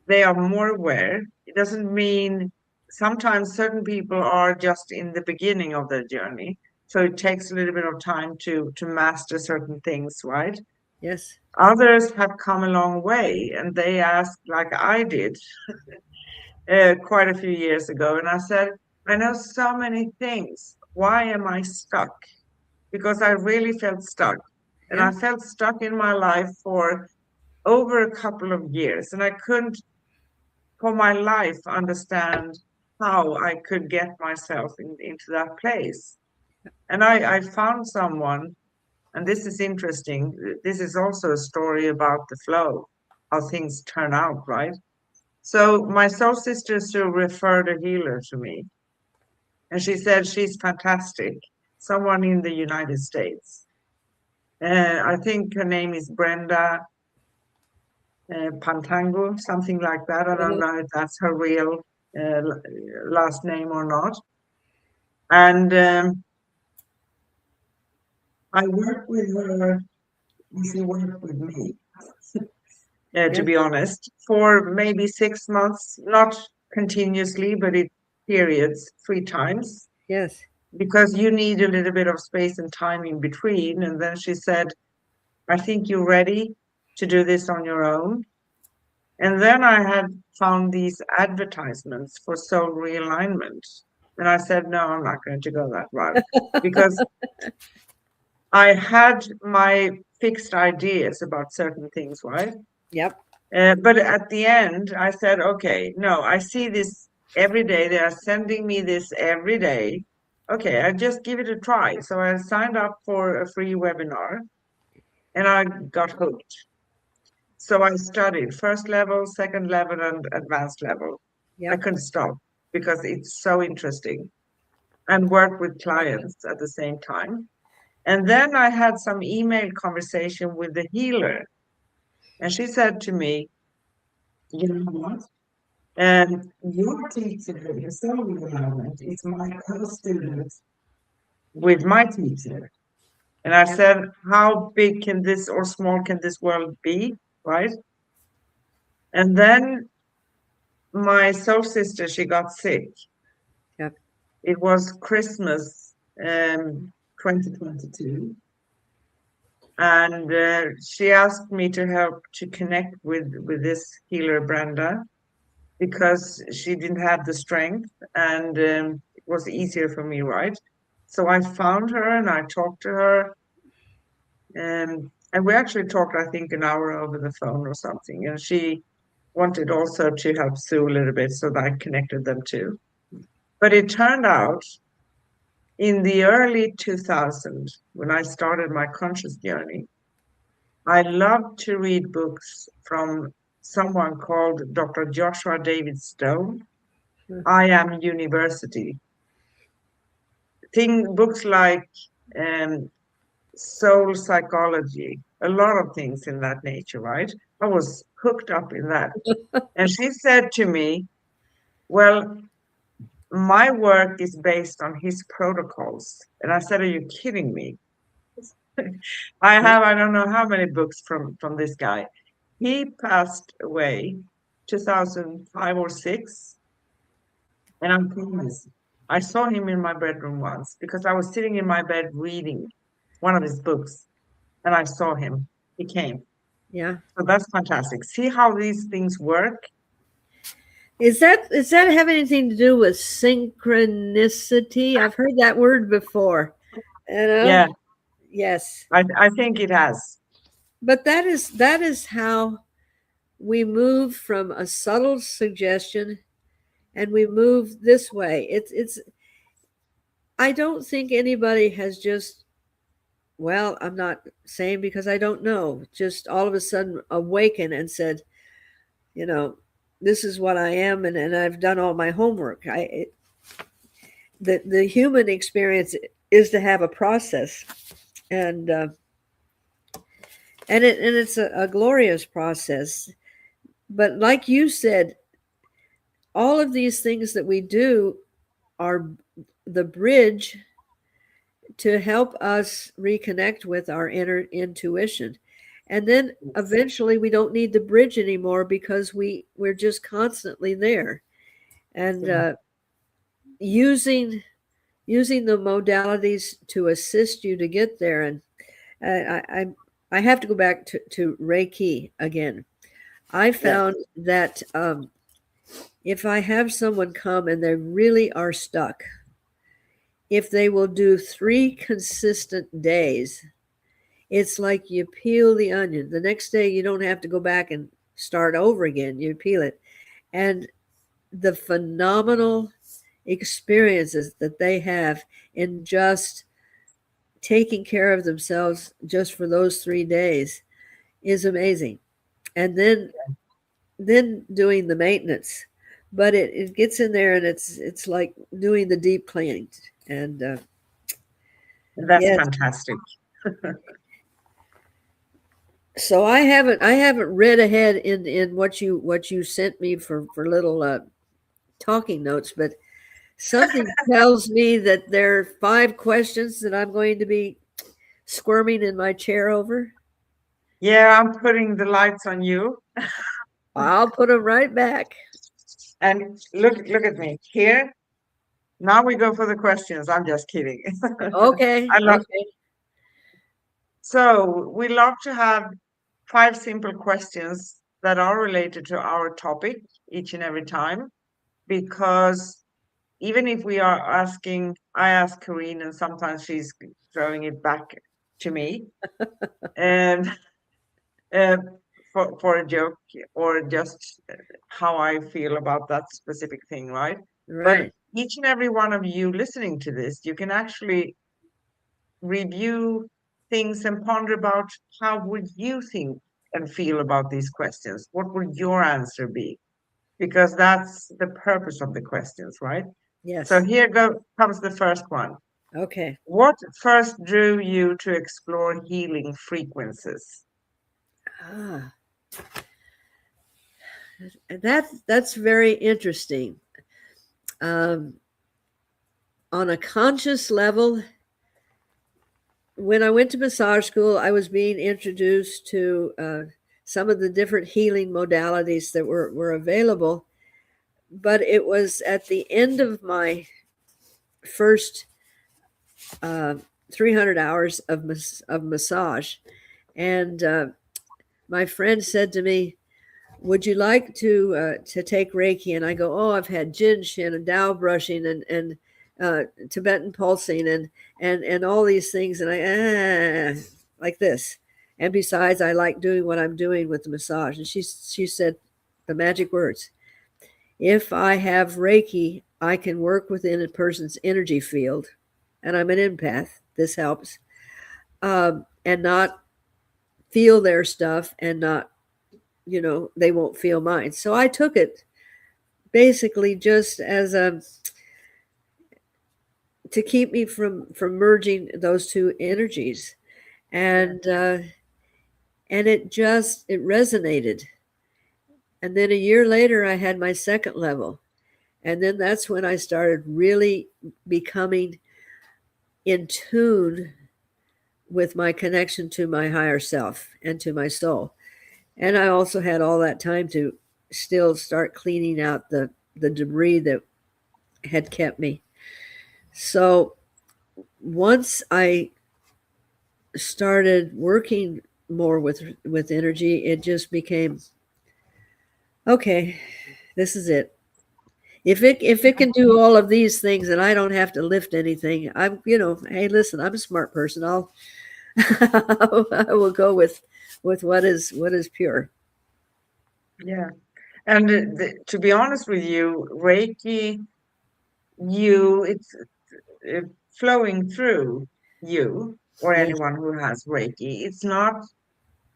A: They are more aware. It doesn't mean sometimes certain people are just in the beginning of their journey. So it takes a little bit of time to master certain things, right?
B: yes,
A: Others have come a long way and they ask, like I did quite a few years ago. And I said, I know so many things. Why am I stuck? Because I really felt stuck. And
B: yeah,
A: I felt stuck in my life for over a couple of years. And I couldn't, for my life, understand how I could get myself into that place. And I found someone, and this is interesting. This is also a story about the flow, how things turn out, right? So my soul sister Sue referred a healer to me, and she said she's fantastic. Someone in the United States. I think her name is Brenda Pantango, something like that. I don't
B: uh-huh,
A: know if that's her real last name or not. And I worked with her, and she worked with me, to
B: yeah,
A: be honest, for maybe 6 months, not continuously, but it periods 3 times,
B: yes,
A: because you need a little bit of space and time in between. And then she said, I think you're ready to do this on your own. And then I had found these advertisements for soul realignment. And I said, no, I'm not going to go that route because I had my fixed ideas about certain things, right?
B: yep,
A: But at the end, I said, okay, no, I see this every day. They are sending me this every day. Okay, I just give it a try. So I signed up for a free webinar and I got hooked. So I studied first level, second level, and advanced level. I
B: yep,
A: couldn't stop because it's so interesting and work with clients at the same time. And then I had some email conversation with the healer, and she said to me, you know what? And your teacher in soul development is my co-student with my teacher. And I
B: yep,
A: said, how big can this or small can this world be? Right. And then my soul sister, she got sick.
B: yep,
A: It was Christmas 2022. And she asked me to help to connect with this healer, Brenda, because she didn't have the strength and it was easier for me, right? So I found her and I talked to her. And we actually talked, I think, an hour over the phone or something. And she wanted also to help Sue a little bit, so that I connected them too. But it turned out in the early 2000s, when I started my conscious journey, I loved to read books from someone called Dr. Joshua David Stone.
B: uh,
A: I Am University. Books like um, soul psychology, a lot of things in that nature, right? I was hooked up in that. And she said to me, well, my work is based on his protocols. And I said, are you kidding me?
B: yeah,
A: I don't know how many books from this guy. He passed away 2005 or 6, and I promise I saw him in my bedroom once because I was sitting in my bed reading one of his books and I saw him. He came.
B: yeah.
A: So that's fantastic. See how these things work?
B: Does that have anything to do with synchronicity? I've heard that word before. You know?
A: Yeah,
B: Yes.
A: I think it has.
B: But that is how we move from a subtle suggestion and we move this way. It's I don't think anybody has just, well, I'm not saying because I don't know, just all of a sudden awakened and said, you know, this is what I am, and I've done all my homework. The human experience is to have a process, and it's a glorious process. But like you said, all of these things that we do are the bridge to help us reconnect with our inner intuition. And then eventually we don't need the bridge anymore because we're just constantly there. And using the modalities to assist you to get there. And I have to go back to Reiki again. I found that if I have someone come and they really are stuck, if they will do 3 consistent days, it's like you peel the onion. The next day, you don't have to go back and start over again. You peel it. And the phenomenal experiences that they have in just taking care of themselves just for those 3 days is amazing. And then doing the maintenance. But it gets in there and it's like doing the deep cleaning. And
A: That's
B: yes,
A: fantastic.
B: so I haven't read ahead in what you sent me for little talking notes, but something tells me that there are 5 questions that I'm going to be squirming in my chair over.
A: Yeah, I'm putting the lights on you.
B: I'll put them right back.
A: And look at me here. Now we go for the questions. I'm just kidding.
B: Okay,
A: I love
B: okay,
A: so we love to have 5 simple questions that are related to our topic each and every time, because even if we are asking, I ask Corrine, and sometimes she's throwing it back to me, and uh, for a joke or just how I feel about that specific thing, right? But
B: right.
A: each and every one of you listening to this, you can actually review things and ponder about how would you think and feel about these questions? What would your answer be? Because that's the purpose of the questions, right? So
B: Yes.
A: comes the first one.
B: Okay.
A: What first drew you to explore healing frequencies?
B: Ah, that's very interesting. Um, on a conscious level, when I went to massage school, I was being introduced to some of the different healing modalities that were available. But it was at the end of my first uh, 300 hours of massage. And my friend said to me, would you like to take Reiki? And I go, oh, I've had Jin Shin and Tao brushing and Tibetan pulsing and all these things, and I like this. And besides, I like doing what I'm doing with the massage. And she said the magic words: if I have Reiki, I can work within a person's energy field, and I'm an empath. This helps, and not feel their stuff and not they won't feel mine. So I took it basically just as a to keep me from merging those two energies, and it resonated. And then a year later I had my second level, and then that's when I started really becoming in tune with my connection to my higher self and to my soul. And I also had all that time to still start cleaning out the debris that had kept me. So once I started working more with energy, it just became okay. This is it. If it can do all of these things and I don't have to lift anything, I'm hey, listen, I'm a smart person. I will go with what is pure.
A: Yeah. And to be honest with you, Reiki, it's uh, flowing through you or
B: Yes,
A: anyone who has Reiki. It's not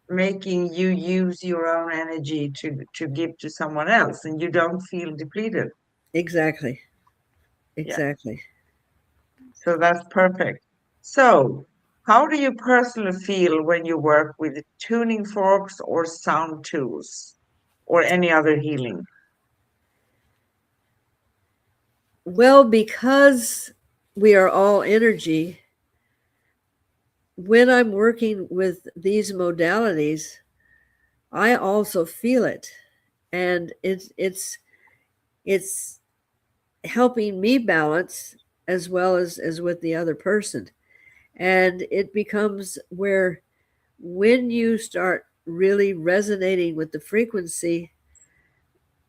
A: making you use your own energy to give to someone else, and you don't feel depleted.
B: exactly,
A: Yeah.
B: exactly.
A: So that's perfect. So, how do you personally feel when you work with tuning forks or sound tools or any other healing?
B: Well, because we are all energy, when I'm working with these modalities, I also feel it, and it's helping me balance as well as with the other person. And it becomes where when you start really resonating with the frequency,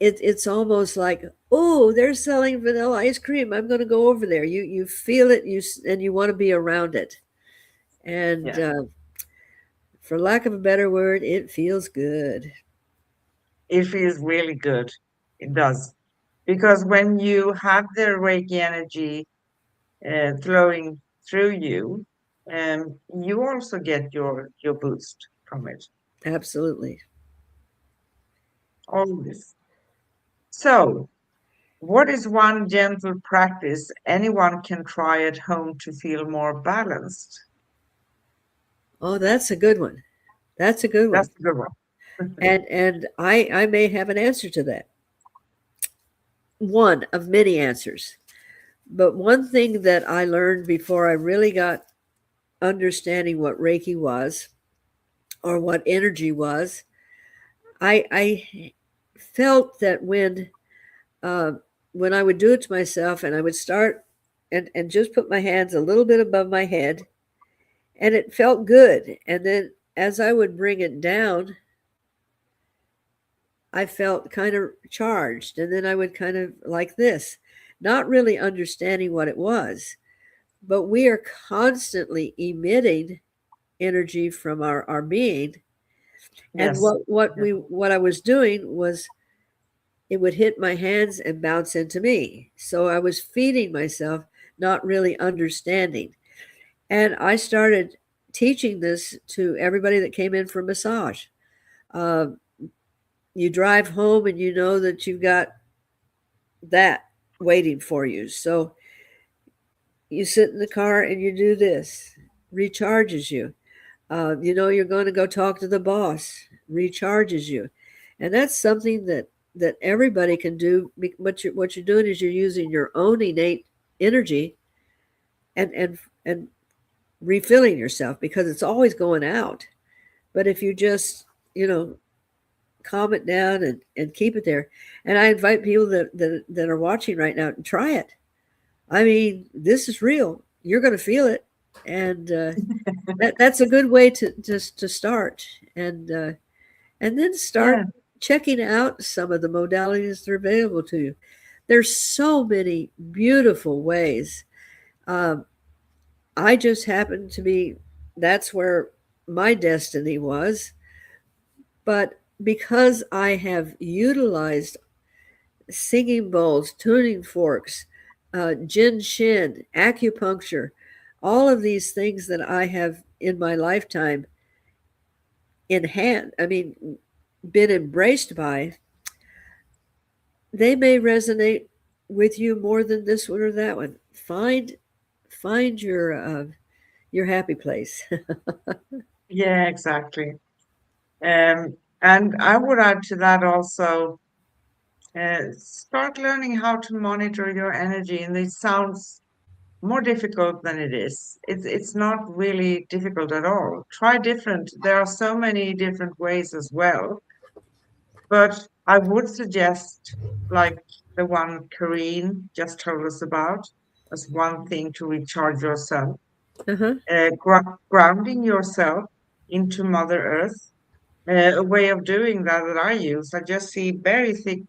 B: it's almost like, oh, they're selling vanilla ice cream, I'm going to go over there. You feel it, and you want to be around it. And
A: Yeah,
B: for lack of a better word, it feels good.
A: it feels really good. It does. Because when you have the Reiki energy flowing through you, you also get your boost from it.
B: Absolutely.
A: Always. So, what is one gentle practice anyone can try at home to feel more balanced?
B: Oh, that's a good one. That's a good
A: That's
B: one.
A: a good one.
B: And I may have an answer to that. One of many answers. But one thing that I learned before I really got understanding what Reiki was or what energy was, I felt that uh, when I would do it to myself and I would start and just put my hands a little bit above my head, and it felt good. And then as I would bring it down, I felt kind of charged. And then I would kind of like this, not really understanding what it was. But we are constantly emitting energy from our being. And
A: Yes.
B: what I was doing was it would hit my hands and bounce into me. So I was feeding myself, not really understanding. And I started teaching this to everybody that came in for massage. Uh, you drive home and you know that you've got that waiting for you. So you sit in the car and you do this, recharges you. You know you're going to go talk to the boss, recharges you. And that's something that everybody can do. What you're doing is you're using your own innate energy and refilling yourself because it's always going out. But if you just, you know, calm it down and keep it there. And I invite people that are watching right now to try it. I mean, this is real. You're going to feel it. And that's a good way to just to start. And then start
A: Yeah.
B: checking out some of the modalities that are available to you. There's so many beautiful ways. Um, I just happened to be, that's where my destiny was. But because I have utilized singing bowls, tuning forks, jin shin, acupuncture, all of these things that I have in my lifetime in hand, I mean, been embraced by, they may resonate with you more than this one or that one. Find your happy place.
A: Yeah, exactly. And I would add to that also, start learning how to monitor your energy. And it sounds more difficult than it is. It's not really difficult at all. Try different. There are so many different ways as well. But I would suggest, like the one Kareen just told us about, as one thing to recharge yourself,
B: Uh-huh.
A: grounding yourself into Mother Earth. A way of doing that that I use, I just see very thick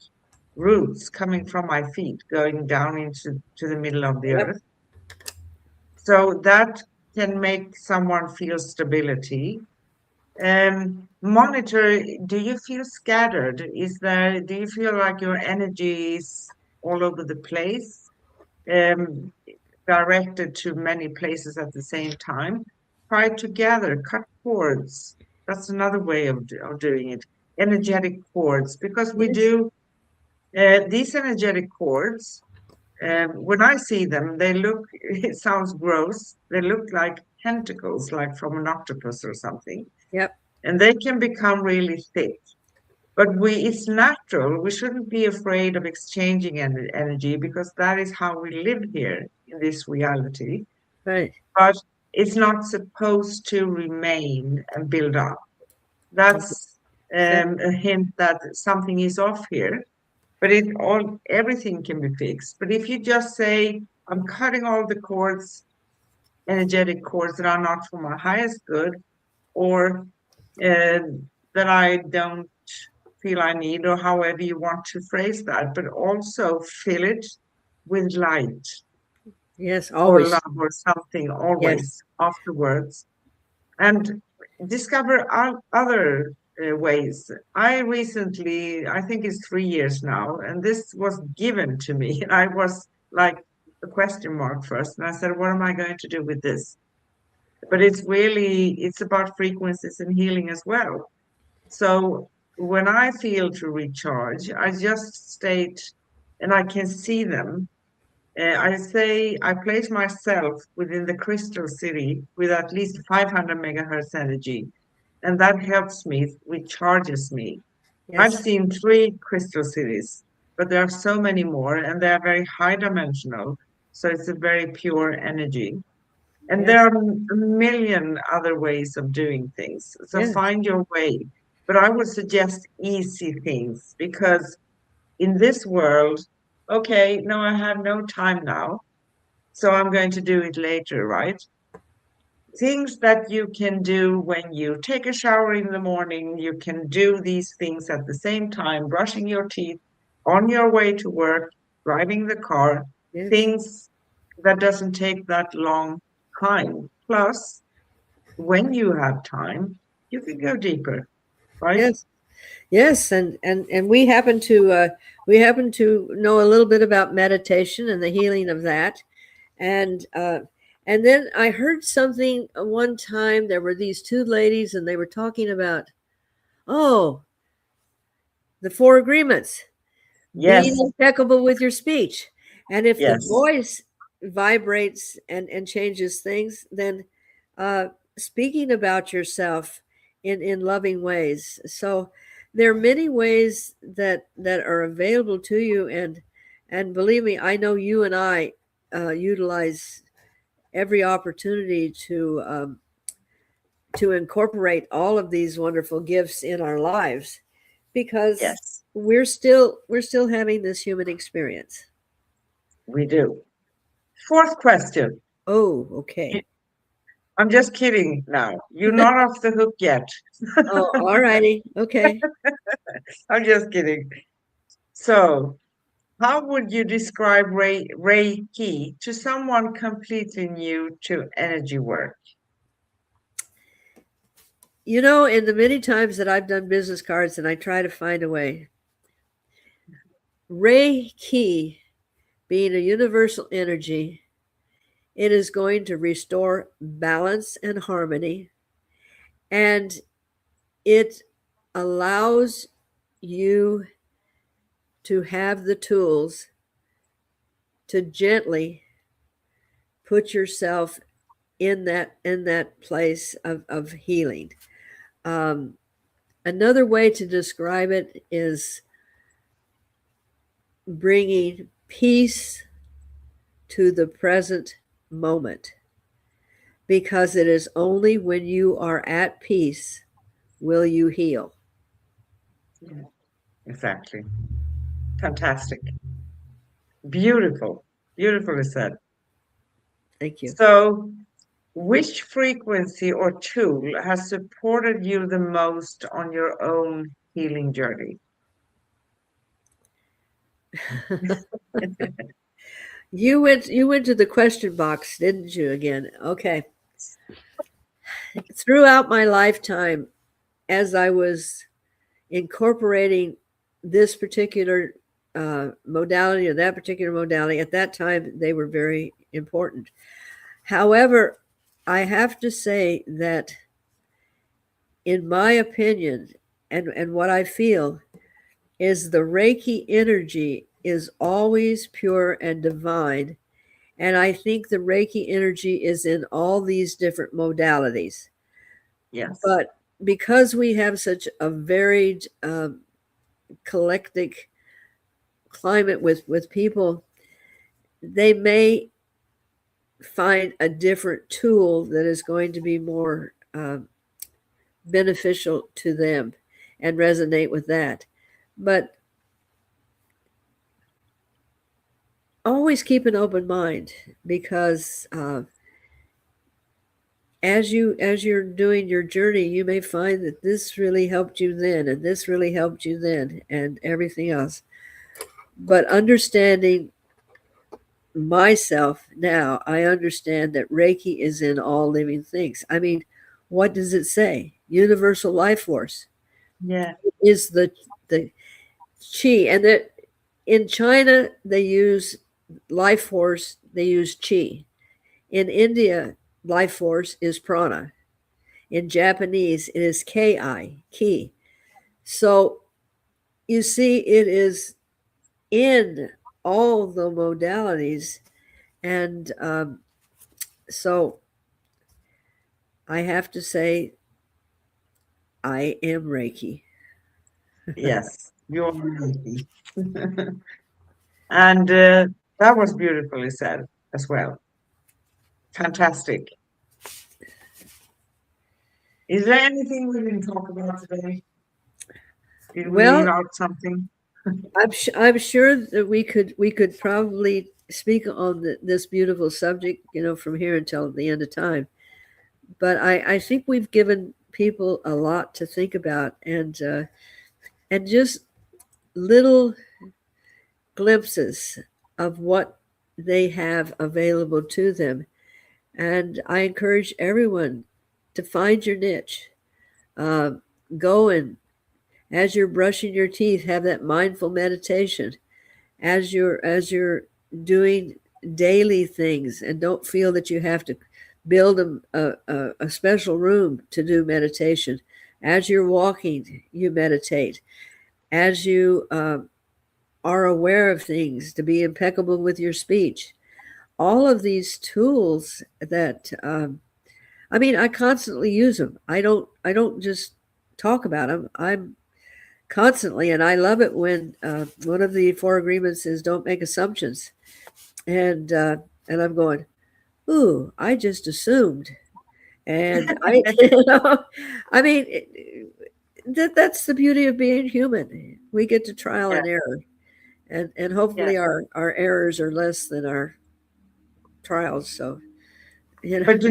A: roots coming from my feet, going down into the middle of the
B: Yep.
A: earth. So that can make someone feel stability. Monitor, do you feel scattered? Do you feel like your energy is all over the place, um, directed to many places at the same time? Try to gather, cut cords. That's another way of doing it. Energetic cords, because we
B: Yes.
A: do these energetic cords. When I see them, they look, it sounds gross, they look like tentacles, like from an octopus or something,
B: Yep.
A: and they can become really thick. But it's natural. We shouldn't be afraid of exchanging energy because that is how we live here in this reality.
B: Right.
A: But it's not supposed to remain and build up.
B: Okay.
A: That's
B: Exactly.
A: a hint that something is off here. But everything can be fixed. But if you just say, I'm cutting all the cords, energetic cords that are not for my highest good, or uh, that I don't feel I need, or however you want to phrase that, but also fill it with light
B: Yes.
A: or
B: Always.
A: love or something
B: Yes.
A: always afterwards, and discover other ways. I recently, I think it's 3 years now, and this was given to me. I was like a question mark first, and I said, "What am I going to do with this?" But it's about frequencies and healing as well. So when I feel to recharge, I just state, and I can see them. I say I place myself within the crystal city with at least 500 megahertz energy, and that helps me, recharges me. I've
B: Yes.
A: seen 3 crystal cities, but there are so many more, and they are very high dimensional. So it's a very pure energy. And there
B: Yes.
A: are a million other ways of doing things. So
B: Yes.
A: find your way. But I would suggest easy things because in this world, okay, no, I have no time now. So I'm going to do it later, right? Things that you can do when you take a shower in the morning, you can do these things at the same time, brushing your teeth, on your way to work, driving the car,
B: Yes.
A: things that doesn't take that long time. Plus, when you have time, you can go deeper, right?
B: Yes. Yes. And we happen to know a little bit about meditation and the healing of that. And and then I heard something one time. There were these two ladies, and they were talking about, oh, the four agreements, being
A: Yes,
B: impeccable with your speech. And if the
A: yes,
B: voice vibrates and changes things, then uh, speaking about yourself in loving ways. So there are many ways that are available to you, and believe me, I know you and I utilize every opportunity to incorporate all of these wonderful gifts in our lives because
A: yes,
B: we're still having this human experience.
A: we do. Fourth question.
B: Oh,
A: You-
B: okay.
A: I'm just kidding now. You're not off the hook yet.
B: Oh, all righty. Okay.
A: I'm just kidding. So, how would you describe Reiki to someone completely new to energy work?
B: In the many times that I've done business cards and I try to find a way, Reiki being a universal energy, it is going to restore balance and harmony, and it allows you to have the tools to gently put yourself in that place of healing. Um, Another way to describe it is bringing peace to the present moment, because it is only when you are at peace will you heal.
A: Yeah, exactly. Fantastic. Beautiful. Beautifully said.
B: Thank you.
A: So, which frequency or tool has supported you the most on your own healing journey?
B: You went to the question box, didn't you again? Okay. Throughout my lifetime, as I was incorporating this particular modality or that particular modality, at that time they were very important. However, I have to say that, in my opinion, and what I feel, is the Reiki energy is always pure and divine. And I think the Reiki energy is in all these different modalities.
A: Yes.
B: But because we have such a varied eclectic climate with people, they may find a different tool that is going to be more beneficial to them and resonate with that. But always keep an open mind, because as you're doing your journey, you may find that this really helped you then, and this really helped you then, and everything else. But understanding myself now, I understand that Reiki is in all living things. I mean, what does it say? Universal life force
A: Yeah.
B: is the chi, and that in China they use life force, they use chi. In India, life force is prana. In Japanese, it is ki. So you see, it is in all the modalities. And so I have to say, I am Reiki.
A: Yes. You're Reiki. And that was beautifully said as well. Fantastic. Is there anything we didn't talk about today? Did we leave
B: Well,
A: out something?
B: I'm sure that we could probably speak on this beautiful subject, from here until the end of time. But I think we've given people a lot to think about, and just little glimpses of what they have available to them. And I encourage everyone to find your niche. Uh, Go, and as you're brushing your teeth, have that mindful meditation. As you're doing daily things, and don't feel that you have to build a special room to do meditation. As you're walking, you meditate. As you are aware of things, to be impeccable with your speech. All of these tools that I mean, I constantly use them. I don't just talk about them. I'm constantly, and I love it when one of the four agreements is don't make assumptions. And I'm going, ooh, I just assumed. And I mean, that's the beauty of being human. We get to trial
A: Yeah.
B: and error, and hopefully
A: Yes.
B: our errors are less than our trials. So, you know,
A: But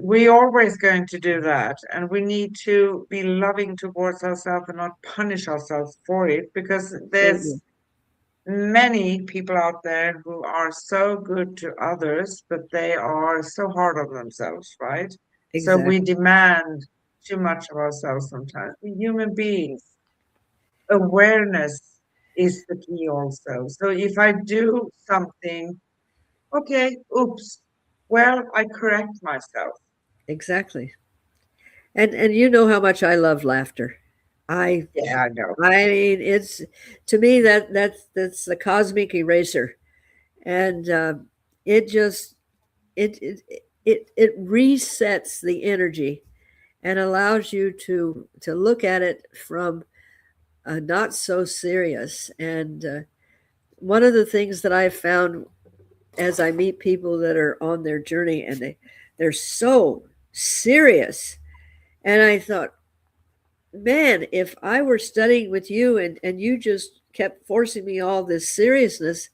A: we always going to do that, and we need to be loving towards ourselves and not punish ourselves for it, because there's
B: absolutely,
A: many people out there who are so good to others, but they are so hard on themselves, right? So we
B: exactly,
A: demand too much of ourselves sometimes. We're human beings. Awareness is the key also. So if I do something, okay, oops, well, I correct myself.
B: exactly. And you know how much I love laughter. I
A: Yeah, I know.
B: I mean, it's, to me, that's the cosmic eraser, and it just it resets the energy and allows you to look at it from not so serious. And one of the things that I've found as I meet people that are on their journey, and they're so serious, and I thought, man, if I were studying with you, and you just kept forcing me all this seriousness,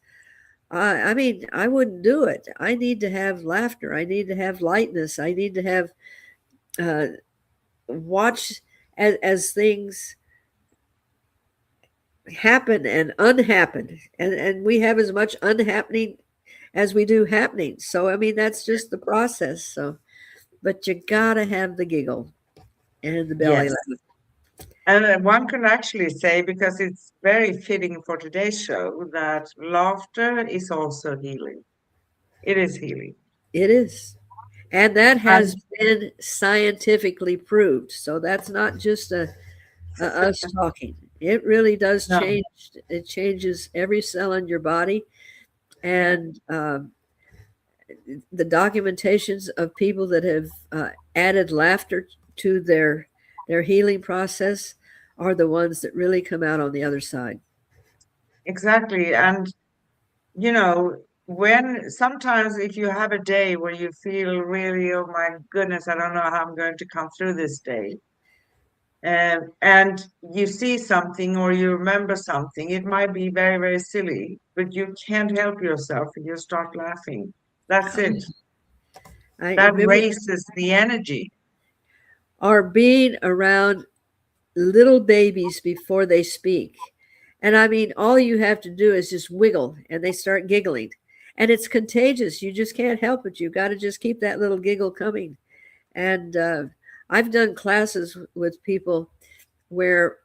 B: I mean, I wouldn't do it. I need to have laughter. I need to have lightness. I need to have watch as things happen and unhappen, and we have as much unhappening as we do happening. So I mean, that's just the process. So, but you gotta have the giggle and the belly
A: Yes.
B: laugh.
A: And one can actually say, because it's very fitting for today's show, that laughter is also healing. It is healing.
B: It is. And that
A: And
B: has been scientifically proved. So that's not just us talking. It really does
A: no,
B: change. It changes every cell in your body. And the documentations of people that have added laughter to their healing process are the ones that really come out on the other side.
A: exactly. And, when sometimes if you have a day where you feel really, oh my goodness, I don't know how I'm going to come through this day, and you see something or you remember something, it might be very, very silly, but you can't help yourself and you start laughing. That's it.
B: I
A: That
B: remember
A: raises the energy.
B: our being around little babies before they speak. And I mean, all you have to do is just wiggle and they start giggling. And it's contagious. You just can't help it. You got to just keep that little giggle coming. And I've done classes with people where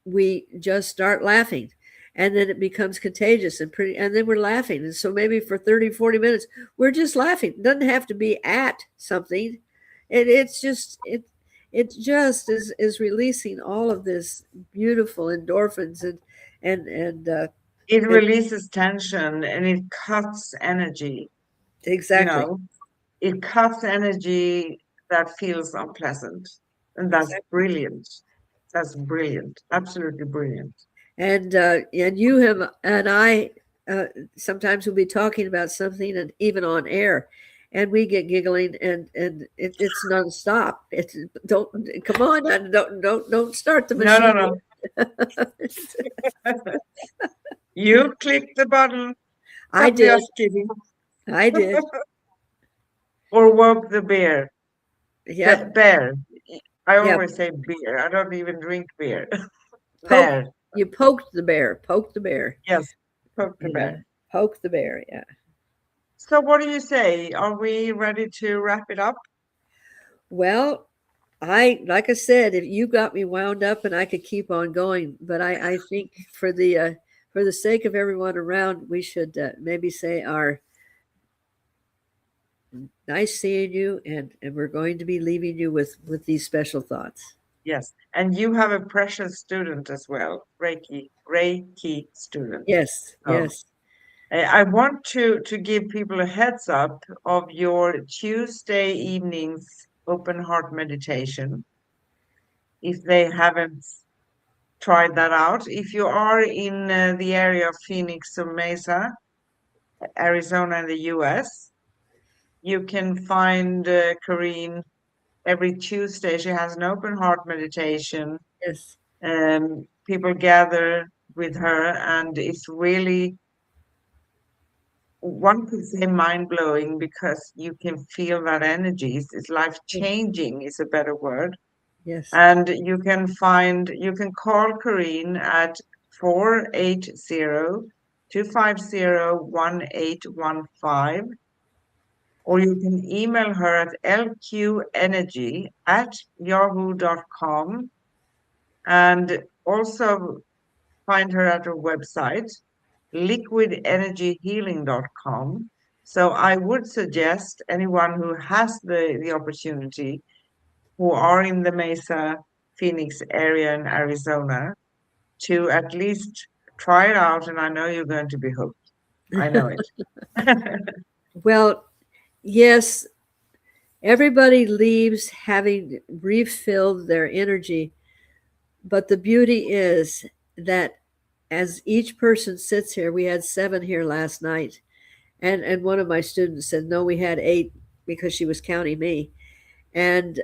B: we just start laughing and then it becomes contagious and then we're laughing. And so maybe for 30, 40 minutes, we're just laughing. It doesn't have to be at something. It just is releasing all of this beautiful endorphins and
A: It
B: and
A: releases tension and it cuts energy, you
B: exactly.
A: know, it cuts energy that feels unpleasant. And that's
B: Exactly.
A: brilliant. That's brilliant. Absolutely brilliant.
B: And you have and I uh, sometimes we'll be talking about something and even on air, and we get giggling and it's nonstop. It's don't come on, don't start the
A: No, no,
B: machine.
A: no. You click the button.
B: I
A: Stop
B: did,
A: just kidding.
B: I did.
A: Or woke the bear.
B: Yeah,
A: Bear. I
B: yeah.
A: always say beer. I don't even drink beer.
B: Poke
A: Bear.
B: you poked the bear. Poke the bear.
A: Yes, poke the
B: Yeah,
A: bear.
B: poke the bear. Yeah.
A: So what do you say? Are we ready to wrap it up?
B: Well, I like I said, if you got me wound up and I could keep on going, but I think for the sake of everyone around, we should maybe say our nice seeing you, and we're going to be leaving you with these special thoughts.
A: Yes. And you have a precious student as well, Reiki student.
B: Yes,
A: So
B: yes,
A: I want to give people a heads up of your Tuesday evenings open heart meditation if they haven't tried that out. If you are in the area of Phoenix or Mesa, Arizona in the US, you can find Corrine every Tuesday. She has an open heart meditation.
B: yes,
A: People gather with her, and it's really, one could say, mind blowing because you can feel that energy. It's life changing, is a better word.
B: yes,
A: And you can call Corrine at 480-250-1815, or you can email her at lqenergy@yahoo.com, and also find her at her website, liquidenergyhealing.com. So I would suggest anyone who has the opportunity, who are in the Mesa, Phoenix area in Arizona, to at least try it out. And I know you're going to be hooked. I know it.
B: Well, yes, everybody leaves having refilled their energy, but the beauty is that as each person sits here, we had 7 here last night, and one of my students said, no, we had 8 because she was counting me. And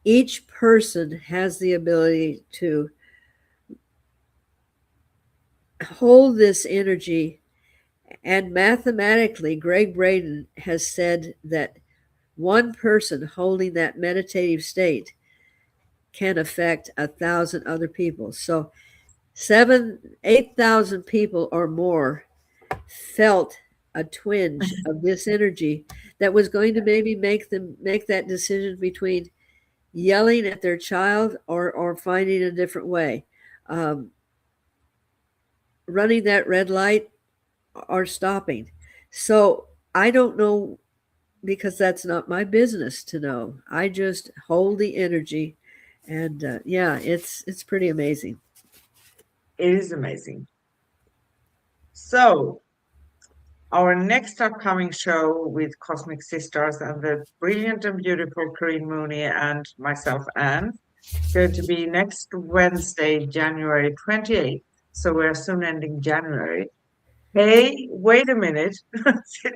B: each person has the ability to hold this energy. And mathematically, Greg Braden has said that one person holding that meditative state can affect 1,000 other people. So 8,000 people or more felt a twinge of this energy that was going to maybe make them make that decision between yelling at their child or finding a different way, um, running that red light or stopping. So I don't know, because that's not my business to know. I just hold the energy, and yeah, it's pretty amazing.
A: It is amazing. So, our next upcoming show with Cosmic Sisters and the brilliant and beautiful Corinne Mooney and myself, Anne, is going to be next Wednesday, January 28th. So, we're soon ending January. Hey, wait a minute.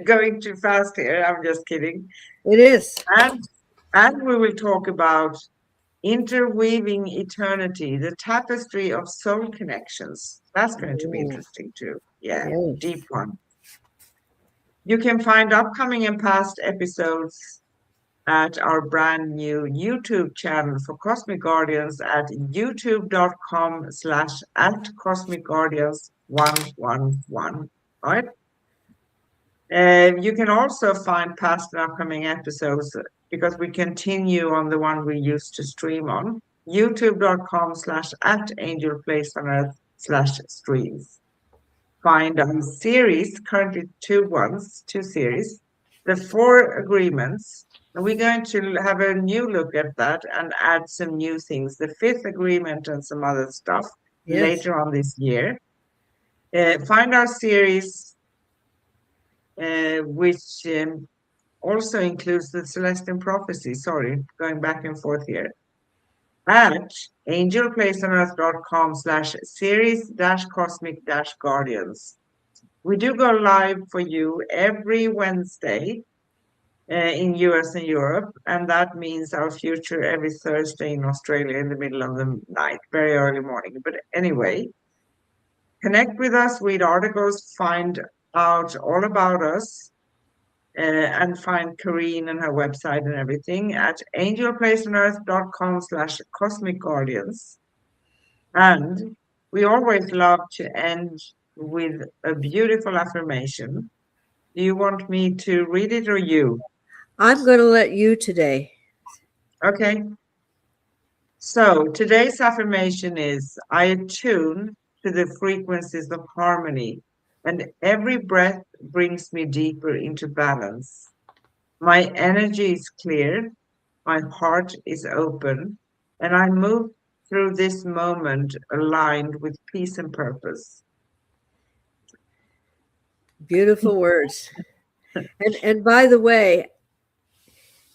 A: Going too fast here. I'm just kidding.
B: It is.
A: And and we will talk about interweaving eternity, the tapestry of soul connections. That's going to be
B: Oh,
A: interesting too. Yeah, deep
B: yes.
A: one. You can find upcoming and past episodes at our brand new YouTube channel for Cosmic Guardians at youtube.com/ at Cosmic Guardians 111. All right. You can also find past and upcoming episodes because we continue on the one we used to stream on. youtube.com/ at Angel Place on Earth / streams. Find our series, currently two series, the four agreements. And we're going to have a new look at that and add some new things, the fifth agreement and some other stuff
B: Yes.
A: later on this year. Find our series, which also includes the Celestial Prophecy. Sorry, going back and forth here. At angelplaceonearth.com/series-cosmic-guardians. We do go live for you every Wednesday in US and Europe, and that means our future every Thursday in Australia in the middle of the night, very early morning. But anyway, connect with us, read articles, find out all about us, and find Kareen and her website and everything at angelplaceonearth.com/cosmic guardians. And we always love to end with a beautiful affirmation. Do you want me to read it or you?
B: I'm going to let you today.
A: Okay. So today's affirmation is I attune to the frequencies of harmony, and every breath brings me deeper into balance. My energy is clear, my heart is open, and I move through this moment aligned with peace and purpose.
B: Beautiful words. And by the way,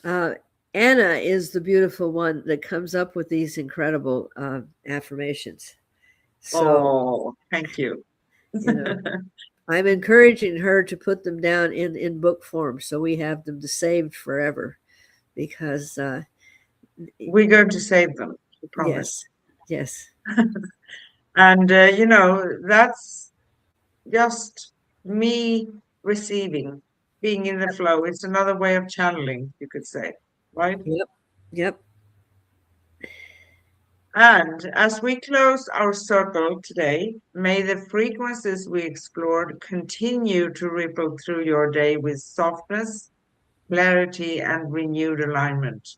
B: uh, Anna is the beautiful one that comes up with these incredible affirmations. So,
A: Oh, thank you.
B: you know, I'm encouraging her to put them down in book form so we have them saved forever, because
A: We're going to save them, I promise.
B: yes, yes,
A: And, that's just me receiving, being in the flow. It's another way of channeling, you could say, right?
B: yep, yep,
A: And as we close our circle today, may the frequencies we explored continue to ripple through your day with softness, clarity, and renewed alignment.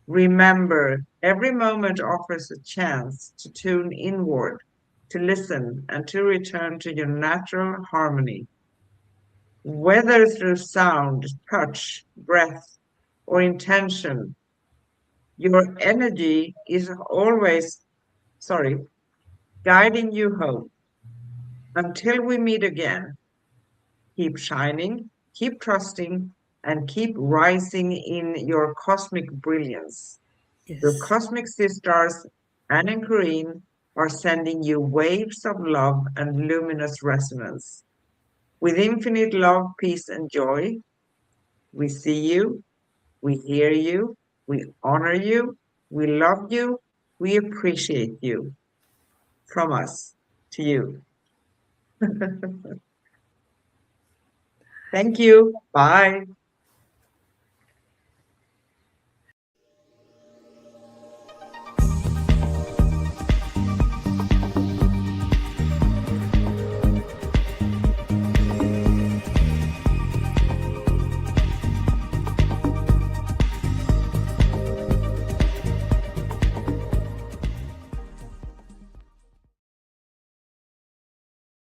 A: Remember, every moment offers a chance to tune inward, to listen, and to return to your natural harmony. Whether through sound, touch, breath, or intention, your energy is always, sorry, guiding you home. Until we meet again, keep shining, keep trusting, and keep rising in your cosmic brilliance. Your
B: yes,
A: cosmic sisters, Anne and Corinne, are sending you waves of love and luminous resonance. With infinite love, peace, and joy, we see you, we hear you, we honor you, we love you, we appreciate you. From us to you. Thank you. Bye.